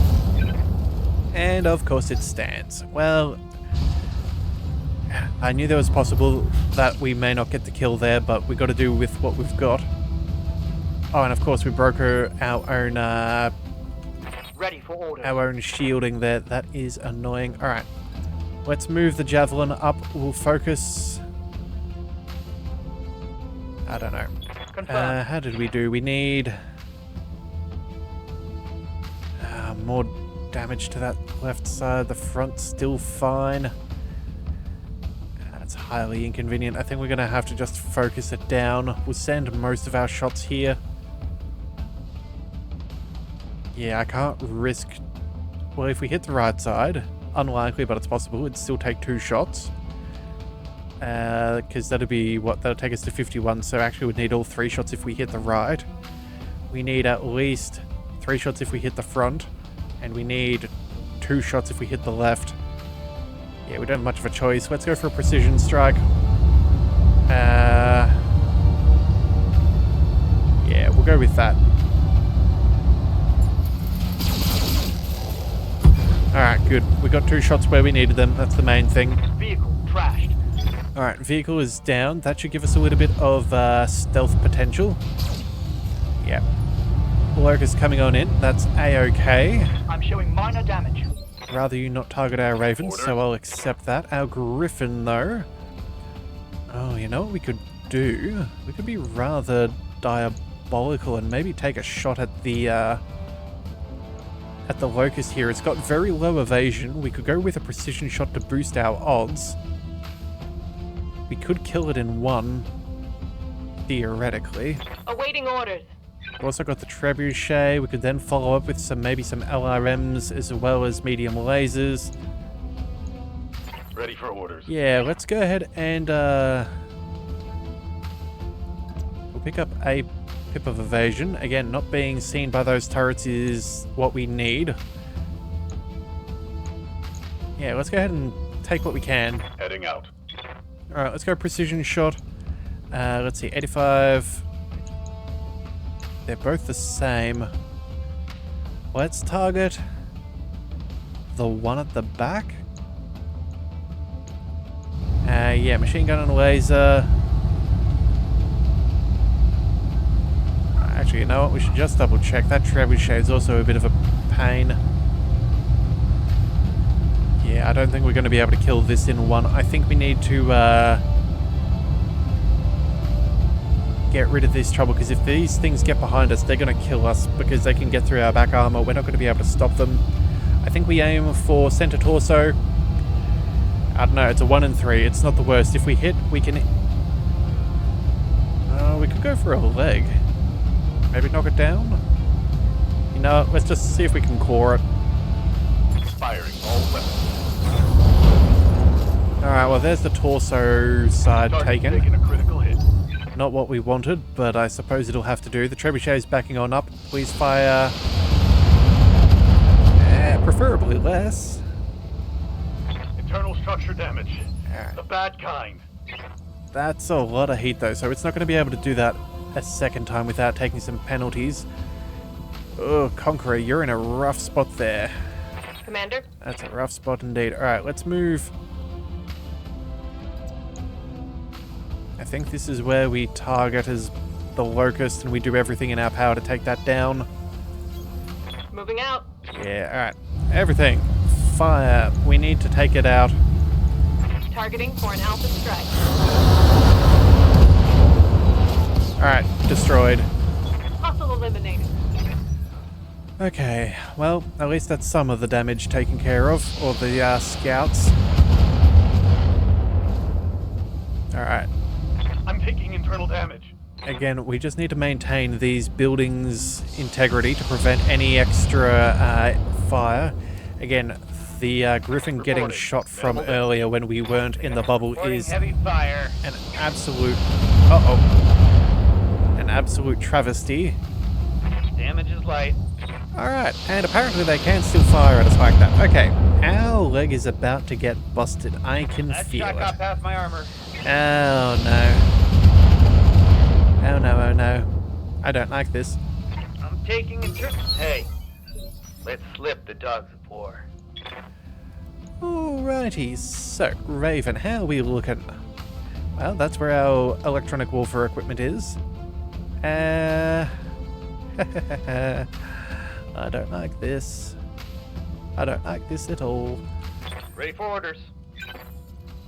And of course it stands. Well, I knew there was possible that we may not get the kill there, but we got to do with what we've got. Oh, and of course we broke our own Ready for orders. our own shielding there. That is annoying. All right, let's move the javelin up. We'll focus. I don't know. Confirmed. How did we do? We need more damage to that left side. The front's still fine. It's It's highly inconvenient. I think we're going to have to just focus it down. We'll send most of our shots here. Yeah, I can't risk... Well, if we hit the right side, unlikely, but it's possible, it'd still take 2 shots. Because that'll be, what, that'll take us to 51, so actually we'd need all 3 shots if we hit the right. We need at least 3 shots if we hit the front, and we need 2 shots if we hit the left. Yeah, we don't have much of a choice. Let's go for a precision strike. Yeah, we'll go with that. Alright, good. We got 2 shots where we needed them. That's the main thing. Vehicle trashed. Alright, vehicle is down. That should give us a little bit of stealth potential. Yep. Locust coming on in. That's A-okay. I'm showing minor damage. Rather you not target our Ravens, so I'll accept that. Our Griffin, though. Oh, you know what we could do? We could be rather diabolical and maybe take a shot at the Locust here. It's got very low evasion. We could go with a precision shot to boost our odds. We could kill it in one, theoretically. Awaiting orders. We've also got the trebuchet. We could then follow up with maybe some LRMs as well as medium lasers. Ready for orders. Yeah, let's go ahead and we'll pick up a pip of evasion. Again, not being seen by those turrets is what we need. Yeah, let's go ahead and take what we can. Heading out. Alright, let's go precision shot. Let's see, 85. They're both the same. Let's target the one at the back. Yeah, machine gun and laser. Actually, you know what? We should just double check. That trebuchet is also a bit of a pain. Yeah, I don't think we're going to be able to kill this in one. I think we need to get rid of this trouble, because if these things get behind us, they're going to kill us because they can get through our back armor. We're not going to be able to stop them. I think we aim for center torso. I don't know, it's a 1 in 3. It's not the worst. If we hit, we can... we could go for a leg. Maybe knock it down? You know what, let's just see if we can core it. Firing all weapons. Alright, well there's the torso side taken. Taking a critical hit. Not what we wanted, but I suppose it'll have to do. The trebuchet is backing on up. Please fire... preferably less. Internal structure damage. Alright. The bad kind. That's a lot of heat though, so it's not going to be able to do that a second time without taking some penalties. Oh, Conqueror, you're in a rough spot there. Commander? That's a rough spot indeed. Alright, let's move. I think this is where we target as the Locust and we do everything in our power to take that down. Moving out. Yeah, alright. Everything. Fire. We need to take it out. Targeting for an alpha strike. Alright, destroyed. Hostile eliminated. Okay, well, at least that's some of the damage taken care of, or the scouts. Alright. I'm taking internal damage. Again, we just need to maintain these buildings' integrity to prevent any extra fire. Again, the Griffin getting shot from earlier when we weren't in the bubble is Heavy fire. an absolute... an absolute travesty. Damage is light. Alright, and apparently they can still fire at us like that. Okay, our leg is about to get busted. I can That feel shot it. got past my armor. Oh no. Oh no, oh no. I don't like this. I'm taking Hey, let's slip the dogs of war. Alrighty, so Raven, how are we looking? Well, that's where our electronic warfare equipment is. I don't like this. I don't like this at all. Ready for orders.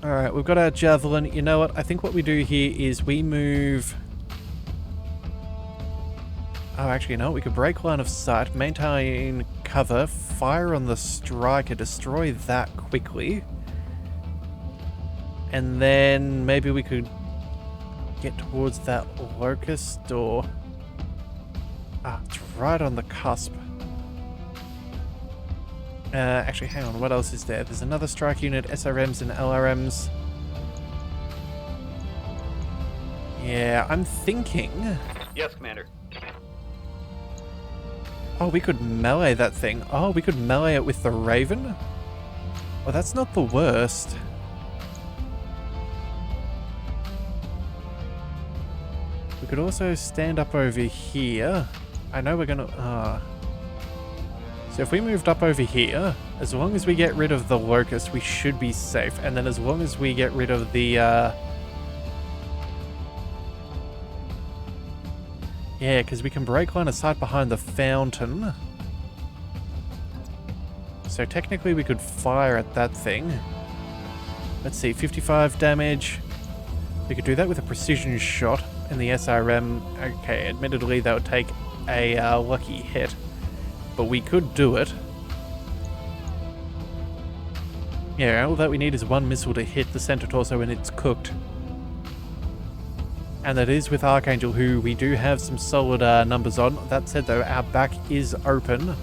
Alright, we've got our javelin. You know what? I think what we do here is we move... Oh, actually, no. We could break line of sight, maintain cover, fire on the striker, destroy that quickly. And then maybe we could get towards that locust door. Ah, it's right on the cusp. Actually, hang on, what else is there? There's another strike unit, SRMs and LRMs. Yeah, I'm thinking... Yes, Commander. Oh, we could melee that thing. Oh, we could melee it with the Raven? Well, that's not the worst. We could also stand up over here. I know we're gonna... So if we moved up over here, as long as we get rid of the locust, we should be safe. And then as long as we get rid of the... Yeah, because we can break line of sight behind the fountain. So technically we could fire at that thing. Let's see, 55 damage. We could do that with a precision shot in the SRM. Okay, admittedly that would take a lucky hit. But we could do it. Yeah, all that we need is one missile to hit the center torso and it's cooked. And that is with Archangel, who we do have some solid numbers on. That said though, our back is open.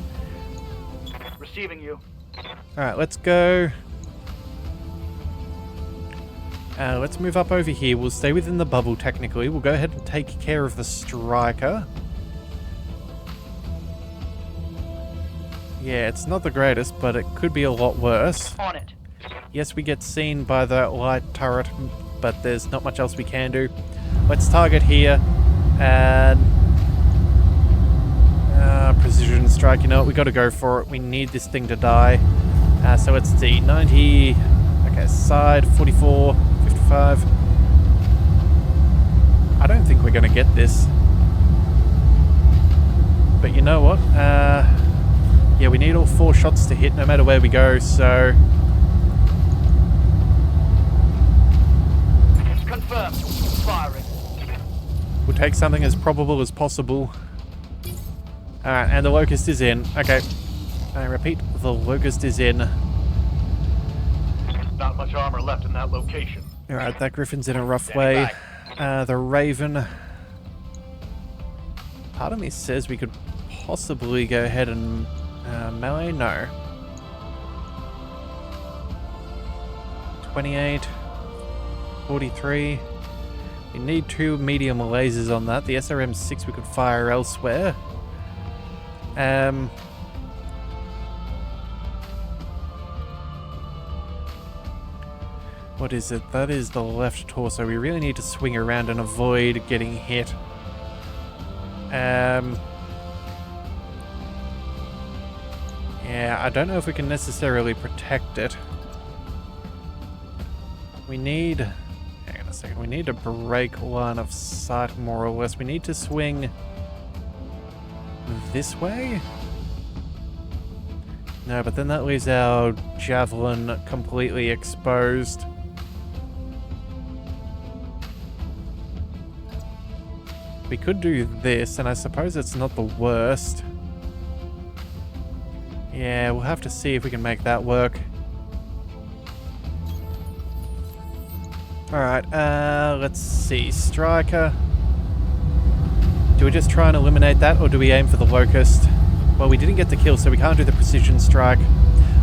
Receiving you. Alright, let's go. Let's move up over here. We'll stay within the bubble technically. We'll go ahead and take care of the striker. Yeah, it's not the greatest, but it could be a lot worse. On it. Yes, we get seen by the light turret, but there's not much else we can do. Let's target here, and precision strike. You know what? We got to go for it. We need this thing to die. So let's see, 90. Okay, side 44, 55. I don't think we're going to get this, but you know what? Yeah, we need all 4 shots to hit, no matter where we go. So. Confirmed. Firing. We'll take something as probable as possible. Alright, and the locust is in. Okay. I repeat, the locust is in. Not much armor left in that location. Alright, that griffin's in a rough way. The Raven. Part of me says we could possibly go ahead and melee? No. 28. 43. We need 2 medium lasers on that. The SRM-6 we could fire elsewhere. What is it? That is the left torso. We really need to swing around and avoid getting hit. Yeah, I don't know if we can necessarily protect it. We need... Hang on a second. We need to break line of sight, more or less. We need to swing this way? No, but then that leaves our javelin completely exposed. We could do this, and I suppose it's not the worst. Yeah, we'll have to see if we can make that work. Alright, let's see. Striker. Do we just try and eliminate that, or do we aim for the locust? Well, we didn't get the kill, so we can't do the precision strike.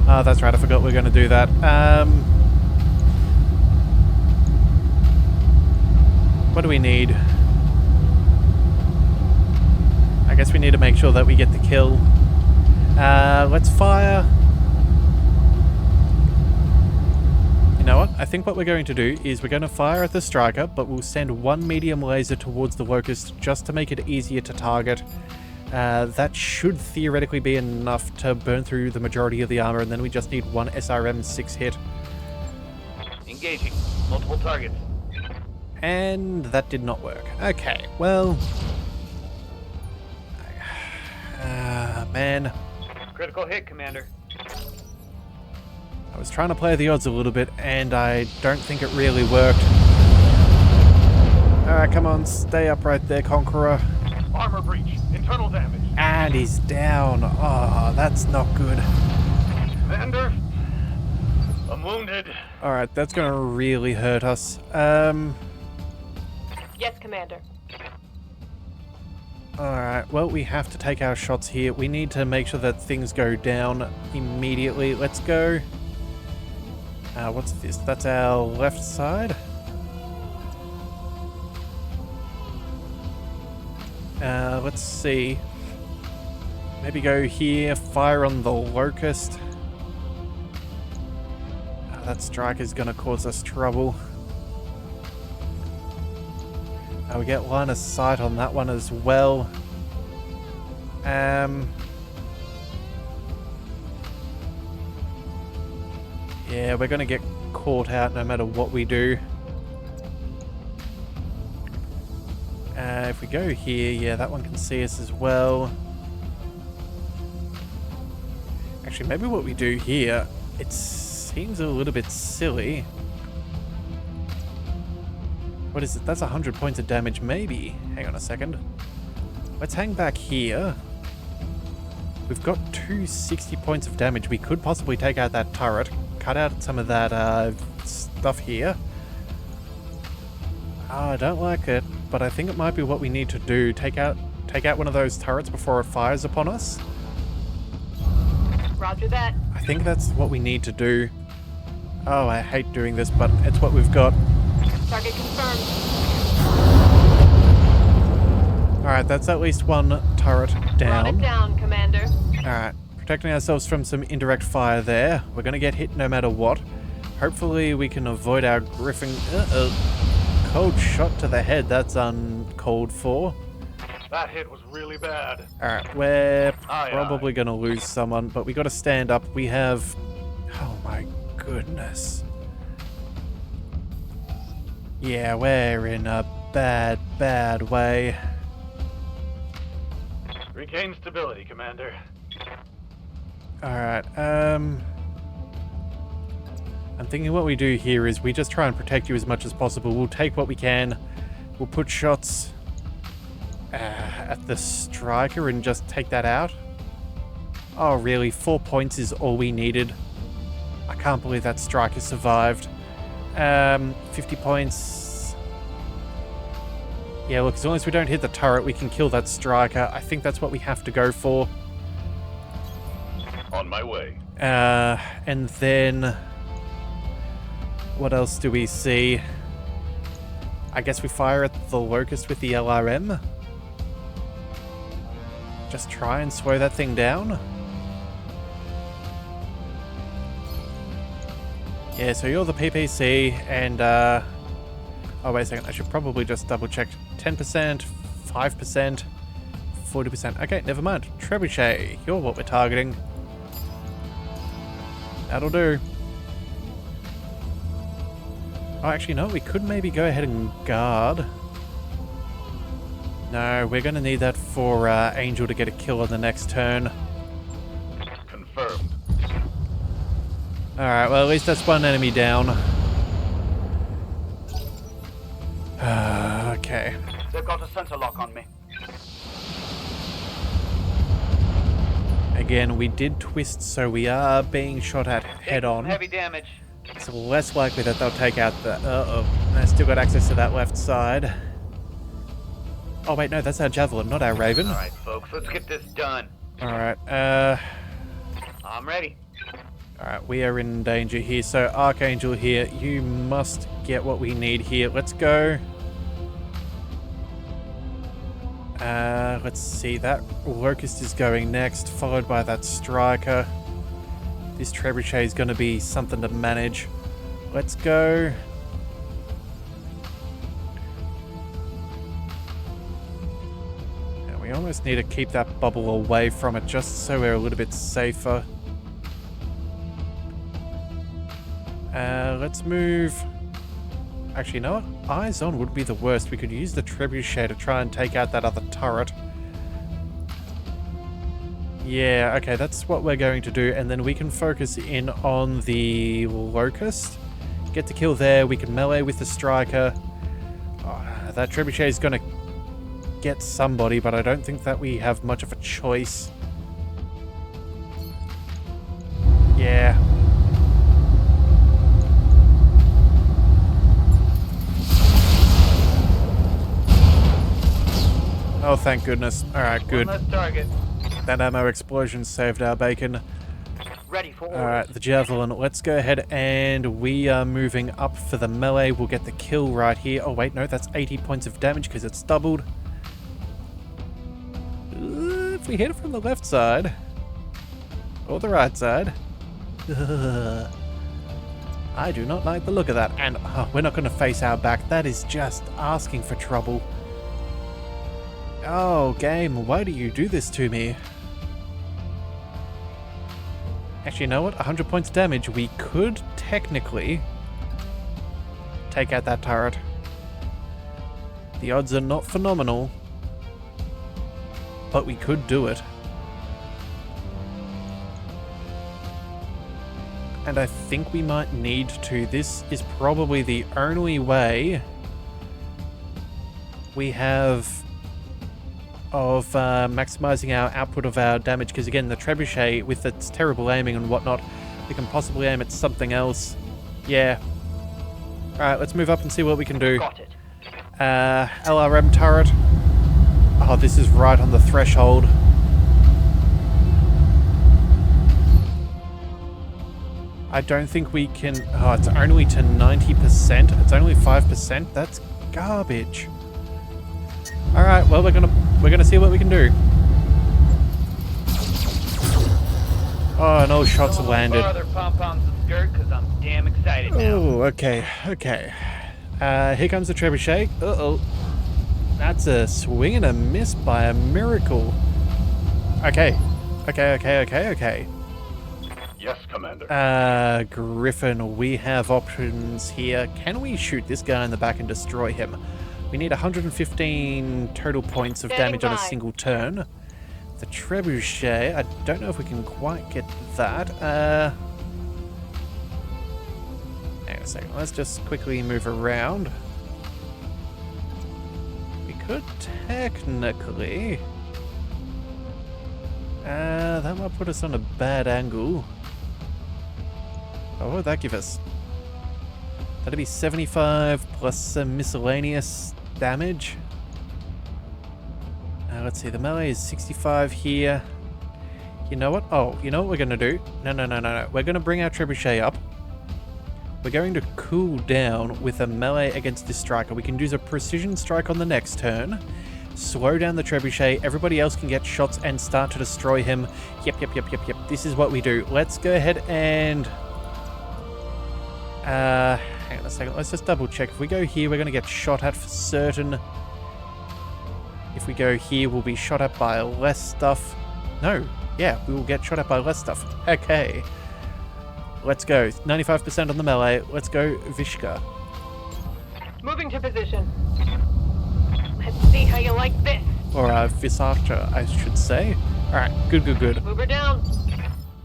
Oh, that's right, I forgot we were going to do that. What do we need? I guess we need to make sure that we get the kill. Let's fire. You know what? I think what we're going to do is we're going to fire at the striker, but we'll send 1 medium laser towards the locust just to make it easier to target. That should theoretically be enough to burn through the majority of the armor, and then we just need 1 SRM-6 hit. Engaging. Multiple targets. And that did not work. Okay, well... man. Critical hit, Commander. I was trying to play the odds a little bit, and I don't think it really worked. Alright, come on, stay up right there, Conqueror. Armor breach. Internal damage. And he's down. Oh, that's not good. Commander, I'm wounded. Alright, that's gonna really hurt us. Yes, Commander. Alright, well, we have to take our shots here. We need to make sure that things go down immediately. Let's go. What's this? That's our left side. Let's see. Maybe go here, fire on the locust. That strike is gonna cause us trouble. We get line of sight on that one as well. Yeah, we're gonna get caught out no matter what we do. If we go here, yeah, that one can see us as well. Actually, maybe what we do here, it seems a little bit silly. What is it? That's 100 points of damage, maybe. Hang on a second. Let's hang back here. We've got 260 points of damage. We could possibly take out that turret, cut out some of that stuff here. I don't like it, but I think it might be what we need to do. Take out one of those turrets before it fires upon us. Roger that. I think that's what we need to do. Oh, I hate doing this, but it's what we've got. Target confirmed. Alright, that's at least one turret down. Run it down, Commander. Alright, protecting ourselves from some indirect fire there. We're going to get hit no matter what. Hopefully we can avoid our griffin... Cold shot to the head, that's uncalled for. That hit was really bad. Alright, we're Aye, probably going to lose someone, but we got to stand up. We have... Oh my goodness. Yeah, we're in a bad, bad way. Regain stability, Commander. Alright, I'm thinking what we do here is we just try and protect you as much as possible. We'll take what we can. We'll put shots at the striker and just take that out. Oh, really? 4 points is all we needed. I can't believe that striker survived. 50 points. Yeah, look, as long as we don't hit the turret, we can kill that striker. I think that's what we have to go for. On my way. And then... What else do we see? I guess we fire at the locust with the LRM. Just try and slow that thing down. Yeah, so you're the PPC, and oh wait a second, I should probably just double check. 10%, 5%, 40%. Okay, never mind. Trebuchet, you're what we're targeting. That'll do. Oh, actually, no, we could maybe go ahead and guard. No, we're going to need that for Angel to get a kill on the next turn. Confirmed. Alright, well, at least that's one enemy down. Okay. They've got a sensor lock on me. Again, we did twist, so we are being shot at head on. Heavy damage. It's less likely that they'll take out the... I still got access to that left side. Oh, wait, no, that's our Javelin, not our Raven. All right, folks, let's get this done. Alright, I'm ready. Alright, we are in danger here. So, Archangel here, you must get what we need here. Let's go. Let's see, that Locust is going next, followed by that Striker. This Trebuchet is going to be something to manage. Let's go. We almost need to keep that bubble away from it just so we're a little bit safer. Let's move... Actually, you know what? Eyes on would be the worst. We could use the Trebuchet to try and take out that other turret. Yeah, okay, that's what we're going to do. And then we can focus in on the Locust. Get the kill there. We can melee with the Striker. Oh, that Trebuchet is going to get somebody, but I don't think that we have much of a choice. Yeah. thank goodness. Alright, good. One less target. That ammo explosion saved our bacon. Ready for orders. Alright, the javelin. Let's go ahead and we are moving up for the melee. We'll get the kill right here. Oh wait, no, that's 80 points of damage because it's doubled. If we hit it from the left side, or the right side, I do not like the look of that. And we're not going to face our back. That is just asking for trouble. Oh, game, why do you do this to me? Actually, you know what? 100 points damage. We could technically take out that turret. The odds are not phenomenal, but we could do it. And I think we might need to. This is probably the only way we have of maximizing our output of our damage, because again, the trebuchet, with its terrible aiming and whatnot, we can possibly aim at something else. Yeah. Alright, let's move up and see what we can do. Got it. LRM turret. Oh, this is right on the threshold. I don't think we can... Oh, it's only to 90%. It's only 5%. That's garbage. Alright, well, we're gonna see what we can do. Oh, and all shots are landed. Farther pom-poms the skirt, because I'm damn excited now. Oh, okay, okay. Here comes the trebuchet. Uh-oh. That's a swing and a miss by a miracle. Okay. Okay. Yes, Commander. Griffin, we have options here. Can we shoot this guy in the back and destroy him? We need 115 total points of damage on a single turn. The trebuchet, I don't know if we can quite get that. Hang on a second, let's just quickly move around. We could technically... that might put us on a bad angle. Oh, what would that give us? That'd be 75 plus some miscellaneous damage. Let's see, the melee is 65 here. You know what? Oh, you know what we're going to do? No. We're going to bring our trebuchet up. We're going to cool down with a melee against this striker. We can use a precision strike on the next turn. Slow down the trebuchet. Everybody else can get shots and start to destroy him. Yep. This is what we do. Let's go ahead and... hang on a second. Let's just double check. If we go here, we're going to get shot at for certain. If we go here, we'll be shot at by less stuff. No. Yeah, we will get shot at by less stuff. Okay. Let's go. 95% on the melee. Let's go, Vishka. Moving to position. Let's see how you like this. Or Visarcha, I should say. Alright, good. Move her down.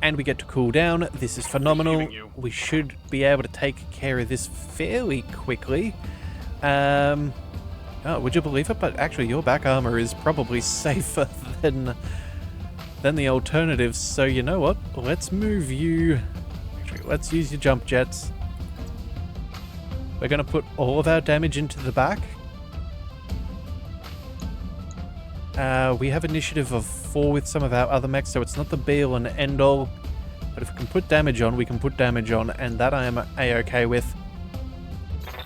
And we get to cool down. This is phenomenal. Receiving you. We should be able to take care of this fairly quickly. Oh, would you believe it? But actually, your back armor is probably safer than the alternatives. So you know what? Let's move you... Actually, let's use your jump jets. We're going to put all of our damage into the back. We have initiative of 4 with some of our other mechs, so it's not the be-all and end-all. But if we can put damage on, we can put damage on, and that I am A-okay with.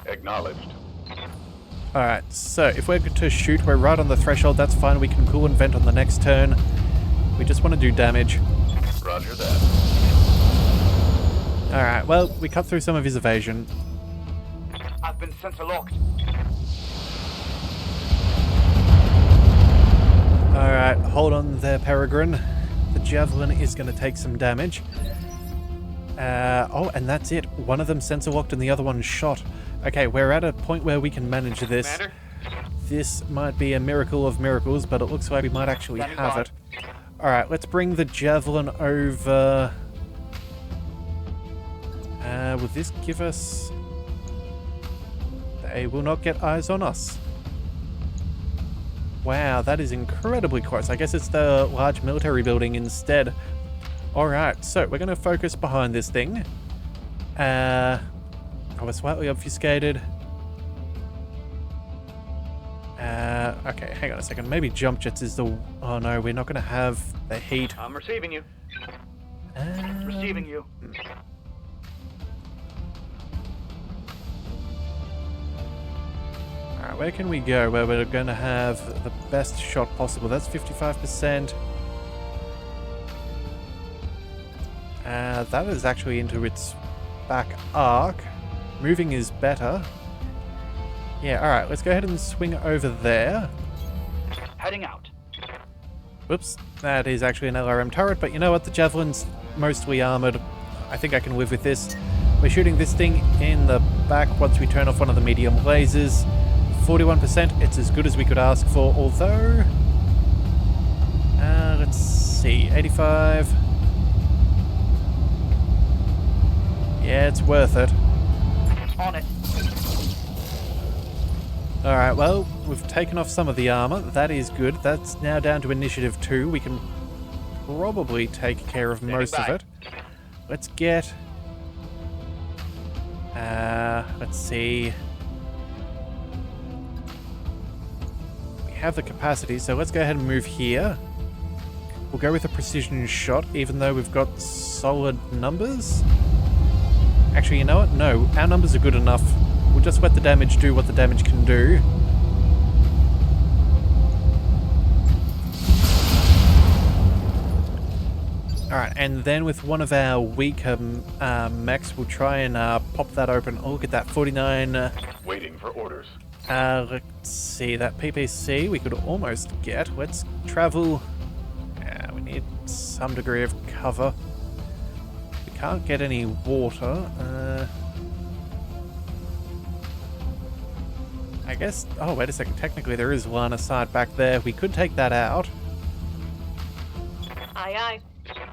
Acknowledged. Alright, so if we're to shoot, we're right on the threshold, that's fine. We can cool and vent on the next turn. We just want to do damage. Roger that. Alright, well, we cut through some of his evasion. I've been sensor locked. Alright, hold on there, Peregrine. The javelin is going to take some damage. Oh, and that's it. One of them sensor locked and the other one shot. Okay, we're at a point where we can manage this. Commander? This might be a miracle of miracles, but it looks like we might actually Standing have by. it. Alright, let's bring the javelin over. Will this give us... They will not get eyes on us. Wow, that is incredibly close. I guess it's the large military building instead. Alright, so we're going to focus behind this thing. Oh, we're slightly obfuscated. Okay, hang on a second. Maybe jump jets is the... Oh no, we're not going to have the heat. I'm receiving you. Receiving you. Alright, where can we go where we're going to have the best shot possible? That's 55%. That is actually into its back arc. Moving is better. Yeah, alright, let's go ahead and swing over there. Heading out. Whoops, that is actually an LRM turret, but you know what? The Javelin's mostly armored. I think I can live with this. We're shooting this thing in the back once we turn off one of the medium lasers. 41%, it's as good as we could ask for, although... let's see, 85... Yeah, it's worth it. On it. Alright, well, we've taken off some of the armor. That is good. That's now down to initiative 2. We can probably take care of most of it. Let's get... let's see... We have the capacity, so let's go ahead and move here. We'll go with a precision shot, even though we've got solid numbers. Actually, you know what? No, our numbers are good enough. We'll just let the damage do what the damage can do. Alright, and then with one of our weaker mechs, we'll try and pop that open. Oh, look at that, 49... Waiting for orders. let's see, that PPC we could almost get. Let's travel... we need some degree of cover. We can't get any water. I guess... Oh, wait a second. Technically, there is line of sight back there. We could take that out. Aye, aye.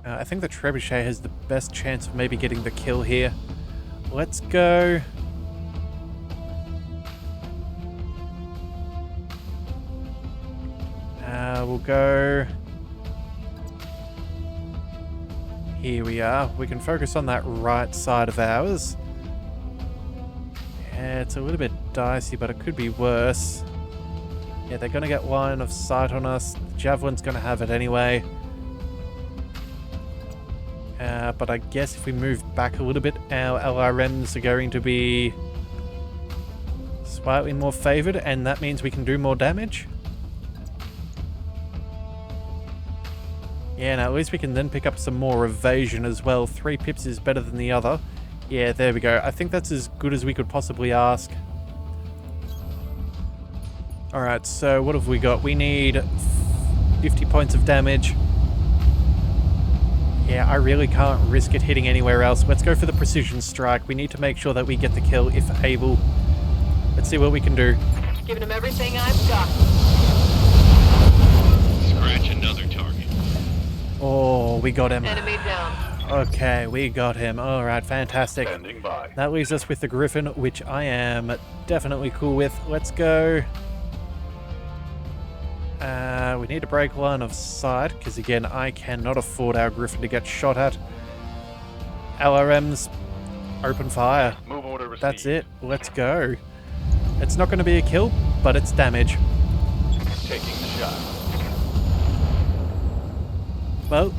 I think the trebuchet has the best chance of maybe getting the kill here. Let's go... we'll go... Here we are. We can focus on that right side of ours. Yeah, it's a little bit dicey, but it could be worse. Yeah, they're going to get line of sight on us. The Javelin's going to have it anyway. But I guess if we move back a little bit, our LRMs are going to be slightly more favored, and that means we can do more damage. Yeah, now at least we can then pick up some more evasion as well. 3 pips is better than the other. Yeah, there we go. I think that's as good as we could possibly ask. Alright, so what have we got? We need 50 points of damage. Yeah, I really can't risk it hitting anywhere else. Let's go for the precision strike. We need to make sure that we get the kill if able. Let's see what we can do. Giving him everything I've got. Scratch another target. Oh, we got him. Enemy down. Okay, we got him. Alright, fantastic. Standing by. That leaves us with the Griffin, which I am definitely cool with. Let's go. We need to break line of sight, because again, I cannot afford our Griffin to get shot at. LRMs, open fire. Move order received. That's it. Let's go. It's not going to be a kill, but it's damage. Taking the shot. Well,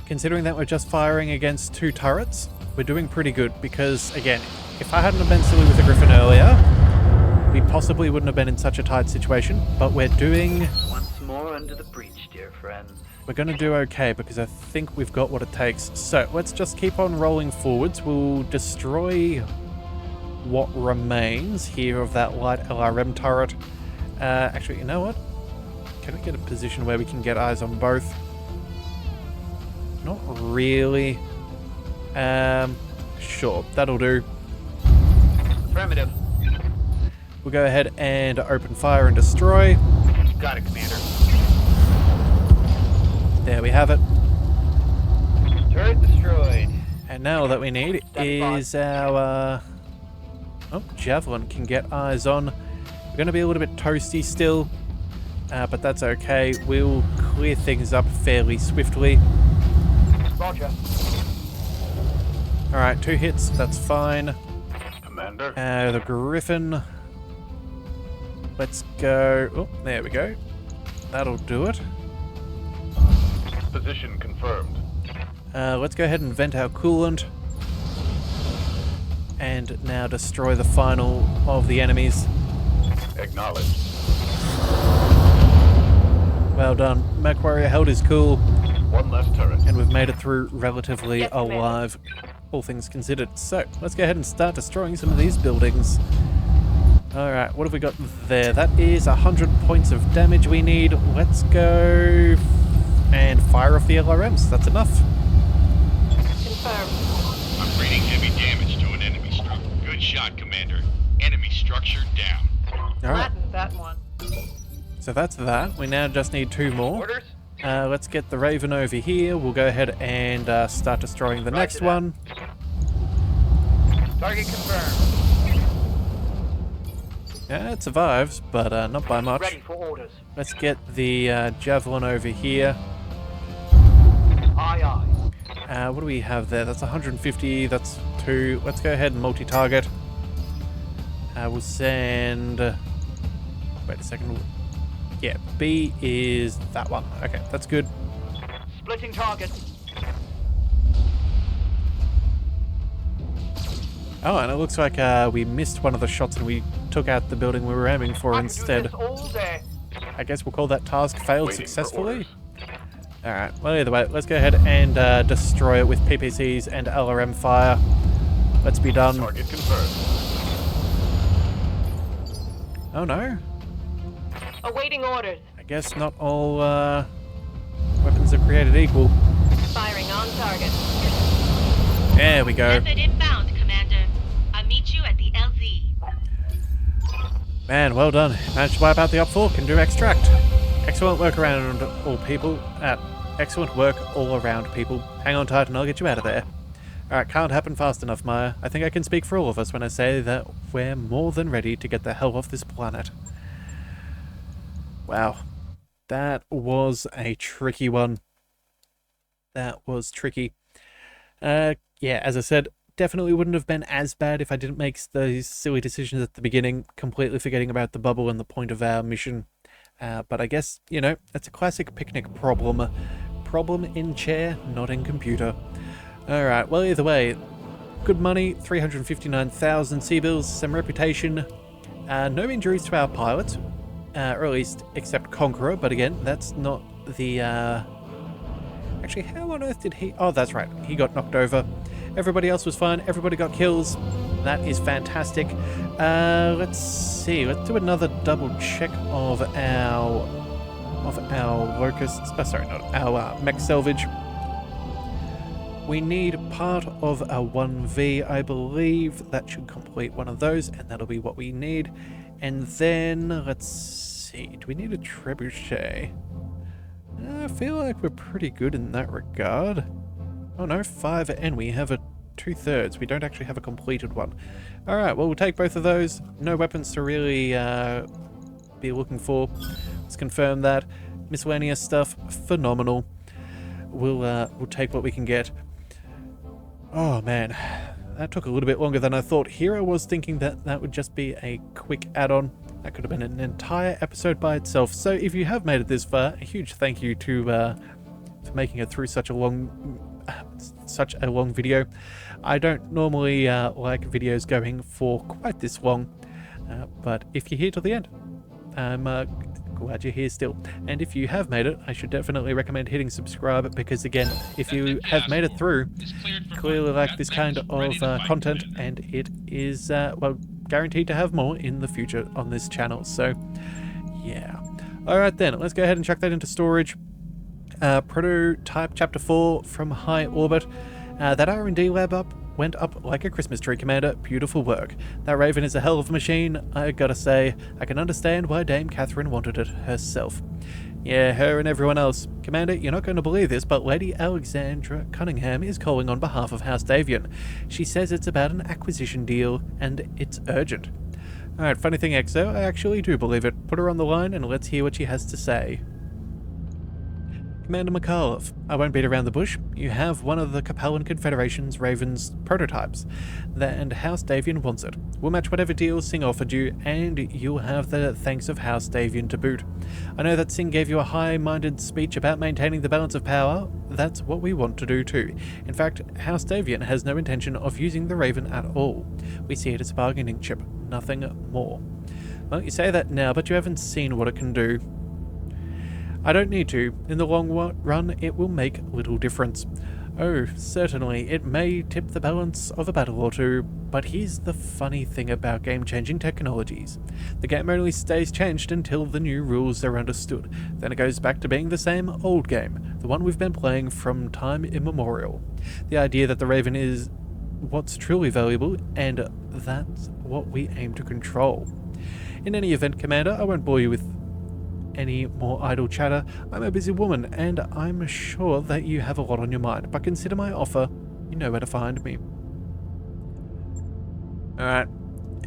considering that we're just firing against 2 turrets, we're doing pretty good, because again, if I hadn't have been silly with the Griffin earlier, we possibly wouldn't have been in such a tight situation, but we're doing... Once more under the breach, dear friends. We're going to do okay, because I think we've got what it takes. So, let's just keep on rolling forwards. We'll destroy what remains here of that light LRM turret. Actually, you know what? Can we get a position where we can get eyes on both? Not really. Sure, that'll do. Affirmative. We'll go ahead and open fire and destroy. Got it, Commander. There we have it. Turret destroyed. And now all that we need is our... Oh, Javelin can get eyes on. We're going to be a little bit toasty still, but that's okay. We'll clear things up fairly swiftly. Roger. Alright, 2 hits, that's fine. Commander. The Griffin... Let's go. Oh, there we go. That'll do it. Position confirmed. Let's go ahead and vent our coolant. And now destroy the final of the enemies. Acknowledged. Well done. MechWarrior held his cool, One less turret. and we've made it through relatively Yes, Commander. alive, all things considered. So, let's go ahead and start destroying some of these buildings. Alright, what have we got there? That is 100 points of damage we need. Let's go and fire off the LRMs. That's enough. Confirmed. I'm reading heavy damage to an enemy structure. Good shot, Commander. Enemy structure down. Alright, Flattened that one. so that's that. We now just need 2 more. Orders? Let's get the Raven over here. We'll go ahead and start destroying the Roger next that. one. Target confirmed. Yeah, it survives, but not by much. Ready for orders. Let's get the Javelin over here. Aye, aye. What do we have there? That's 150, that's 2. Let's go ahead and multi-target. We'll send... wait a second. Yeah, B is that one. Okay, that's good. Splitting target. Oh, and it looks like we missed one of the shots and we took out the building we were aiming for I can instead. do this all day. I guess we'll call that task failed Waiting for successfully. orders. Alright, well either way, let's go ahead and destroy it with PPCs and LRM fire. Let's be done. Target confirmed. Oh no, Awaiting orders. I guess not all weapons are created equal. Firing on target. There we go. Method inbound, Commander. I'll meet you at the LZ. Man, well done. Managed to wipe out the up fork and do extract. Excellent work around all people. Excellent work all around people. Hang on tight and I'll get you out of there. Alright, can't happen fast enough, Maya. I think I can speak for all of us when I say that we're more than ready to get the hell off this planet. Wow. That was a tricky one. That was tricky. Yeah, as I said, definitely wouldn't have been as bad if I didn't make those silly decisions at the beginning, completely forgetting about the bubble and the point of our mission. But I guess, you know, that's a classic picnic problem. Problem in chair, not in computer. Alright, well either way, good money, 359,000 C-bills, some reputation, no injuries to our pilots, or at least except Conqueror, but again, that's not the... Actually, how on earth did he... Oh, that's right, he got knocked over. Everybody else was fine, everybody got kills. That is fantastic. Let's see, let's do another double check of our locusts. Sorry, not our mech salvage. We need part of a 1V, I believe. That should complete one of those, and that'll be what we need. And then, let's see, do we need a trebuchet? I feel like we're pretty good in that regard. Oh no, 5, and we have a 2/3. We don't actually have a completed one. Alright, well we'll take both of those. No weapons to really be looking for. Let's confirm that. Miscellaneous stuff, phenomenal. We'll take what we can get. Oh man, that took a little bit longer than I thought. Here I was thinking that that would just be a quick add-on. That could have been an entire episode by itself. So if you have made it this far, a huge thank you to for making it through such a long video. I don't normally like videos going for quite this long, but if you're here till the end, I'm glad you're here still. And if you have made it, I should definitely recommend hitting subscribe, because again, if you have made it through, clearly like this kind of content, and it is well, guaranteed to have more in the future on this channel. So yeah, alright then, let's go ahead and chuck that into storage. Prototype Chapter 4 from high orbit. That R&D lab went up like a Christmas tree, Commander. Beautiful work. That Raven is a hell of a machine. I gotta say, I can understand why Dame Catherine wanted it herself. Yeah, her and everyone else. Commander, you're not going to believe this, but Lady Alexandra Cunningham is calling on behalf of House Davian. She says it's about an acquisition deal, and it's urgent. Alright, funny thing, Exo, I actually do believe it. Put her on the line and let's hear what she has to say. Commander McAuliffe, I won't beat around the bush. You have one of the Capellan Confederation's Raven's prototypes, and House Davian wants it. We'll match whatever deal Singh offered you, and you'll have the thanks of House Davian to boot. I know that Singh gave you a high-minded speech about maintaining the balance of power. That's what we want to do too. In fact, House Davian has no intention of using the Raven at all. We see it as a bargaining chip, nothing more. Well, you say that now, but you haven't seen what it can do. I don't need to. In the long run, it will make little difference. Oh, certainly, it may tip the balance of a battle or two, but here's the funny thing about game-changing technologies. The game only stays changed until the new rules are understood. Then it goes back to being the same old game, the one we've been playing from time immemorial. The idea that the Raven is what's truly valuable, and that's what we aim to control. In any event, Commander, I won't bore you with any more idle chatter. I'm a busy woman, and I'm sure that you have a lot on your mind, but consider my offer. You know where to find me. Alright,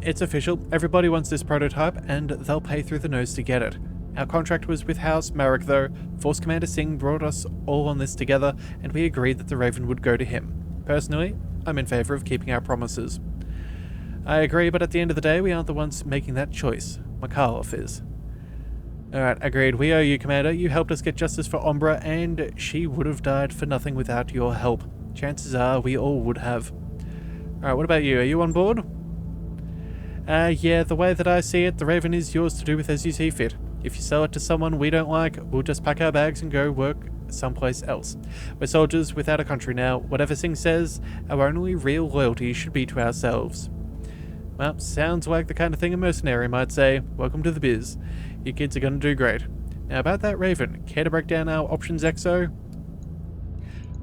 it's official. Everybody wants this prototype, and they'll pay through the nose to get it. Our contract was with House Marek, though. Force Commander Singh brought us all on this together, and we agreed that the Raven would go to him. Personally, I'm in favor of keeping our promises. I agree, but at the end of the day, we aren't the ones making that choice. McAuliffe is. Alright, agreed. We owe you, Commander. You helped us get justice for Umbra, and she would have died for nothing without your help. Chances are we all would have. Alright, what about you? Are you on board? Yeah, the way that I see it, the Raven is yours to do with as you see fit. If you sell it to someone we don't like, we'll just pack our bags and go work someplace else. We're soldiers without a country now. Whatever Singh says, our only real loyalty should be to ourselves. Well, sounds like the kind of thing a mercenary might say. Welcome to the biz. You kids are going to do great. Now about that Raven, care to break down our options, XO?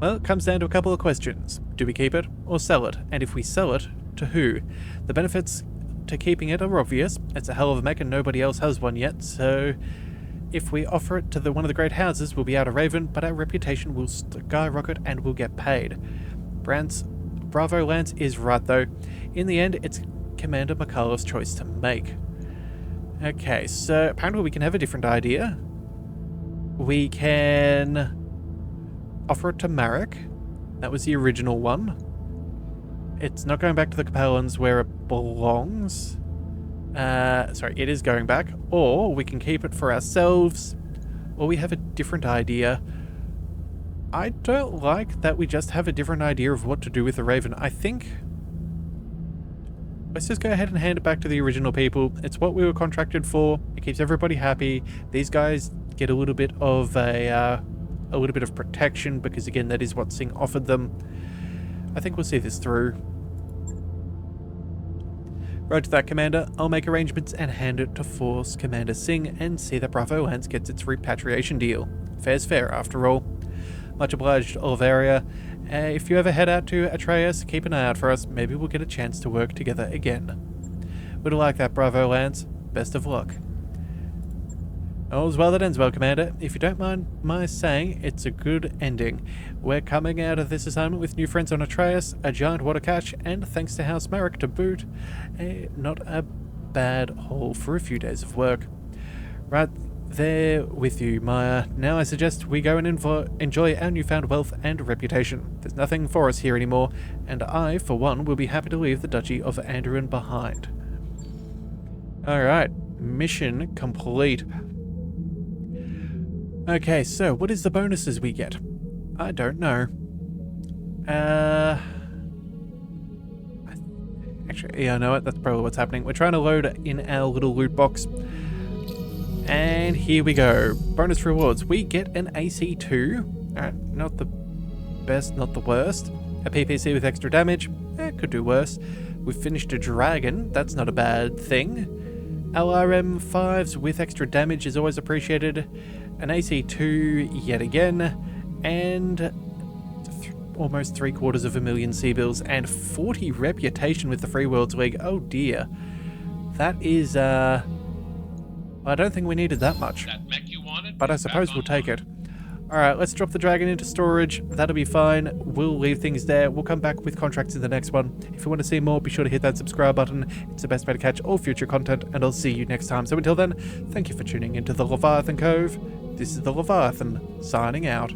Well, it comes down to a couple of questions. Do we keep it or sell it? And if we sell it, to who? The benefits to keeping it are obvious. It's a hell of a mech and nobody else has one yet, so if we offer it to one of the great houses, we'll be out of Raven, but our reputation will skyrocket and we'll get paid. Bravo Lance is right though. In the end, it's Commander McAuliffe's choice to make. Okay, so apparently we can have a different idea. We can offer it to Marek. That was the original one. It's not going back to the Capellans where it belongs. Sorry, it is going back. Or we can keep it for ourselves. Or we have a different idea. I don't like that we just have a different idea of what to do with the Raven. I think let's just go ahead and hand it back to the original people. It's what we were contracted for. It keeps everybody happy. These guys get a little bit of protection because again, that is what Singh offered them. I think we'll see this through. Roger that, Commander. I'll make arrangements and hand it to Force Commander Singh and see that Bravo Lance gets its repatriation deal. Fair's fair, after all. Much obliged, Olvaria. If you ever head out to Atreus, keep an eye out for us. Maybe we'll get a chance to work together again. Would like that, Bravo Lance. Best of luck. All's well that ends well, Commander. If you don't mind my saying, it's a good ending. We're coming out of this assignment with new friends on Atreus, a giant water cache, and thanks to House Marek to boot, not a bad haul for a few days of work. Right there with you, Maya. Now I suggest we go and enjoy our newfound wealth and reputation. There's nothing for us here anymore, and I, for one, will be happy to leave the Duchy of Andorran behind. Alright, mission complete. Okay, so what is the bonuses we get? I don't know. Actually, yeah, I know it. That's probably what's happening. We're trying to load in our little loot box. And here we go. Bonus rewards. We get an AC2. Alright, not the best, not the worst. A PPC with extra damage. Could do worse. We've finished a dragon. That's not a bad thing. LRM5s with extra damage is always appreciated. An AC2 yet again. And almost 750,000 C-bills and 40 reputation with the Free Worlds League. Oh dear. That is, I don't think we needed that much. That mech you wanted? But I suppose we'll take it. Alright, let's drop the dragon into storage. That'll be fine. We'll leave things there. We'll come back with contracts in the next one. If you want to see more, be sure to hit that subscribe button. It's the best way to catch all future content, and I'll see you next time. So until then, thank you for tuning into the Leviathan Cove. This is the Leviathan, signing out.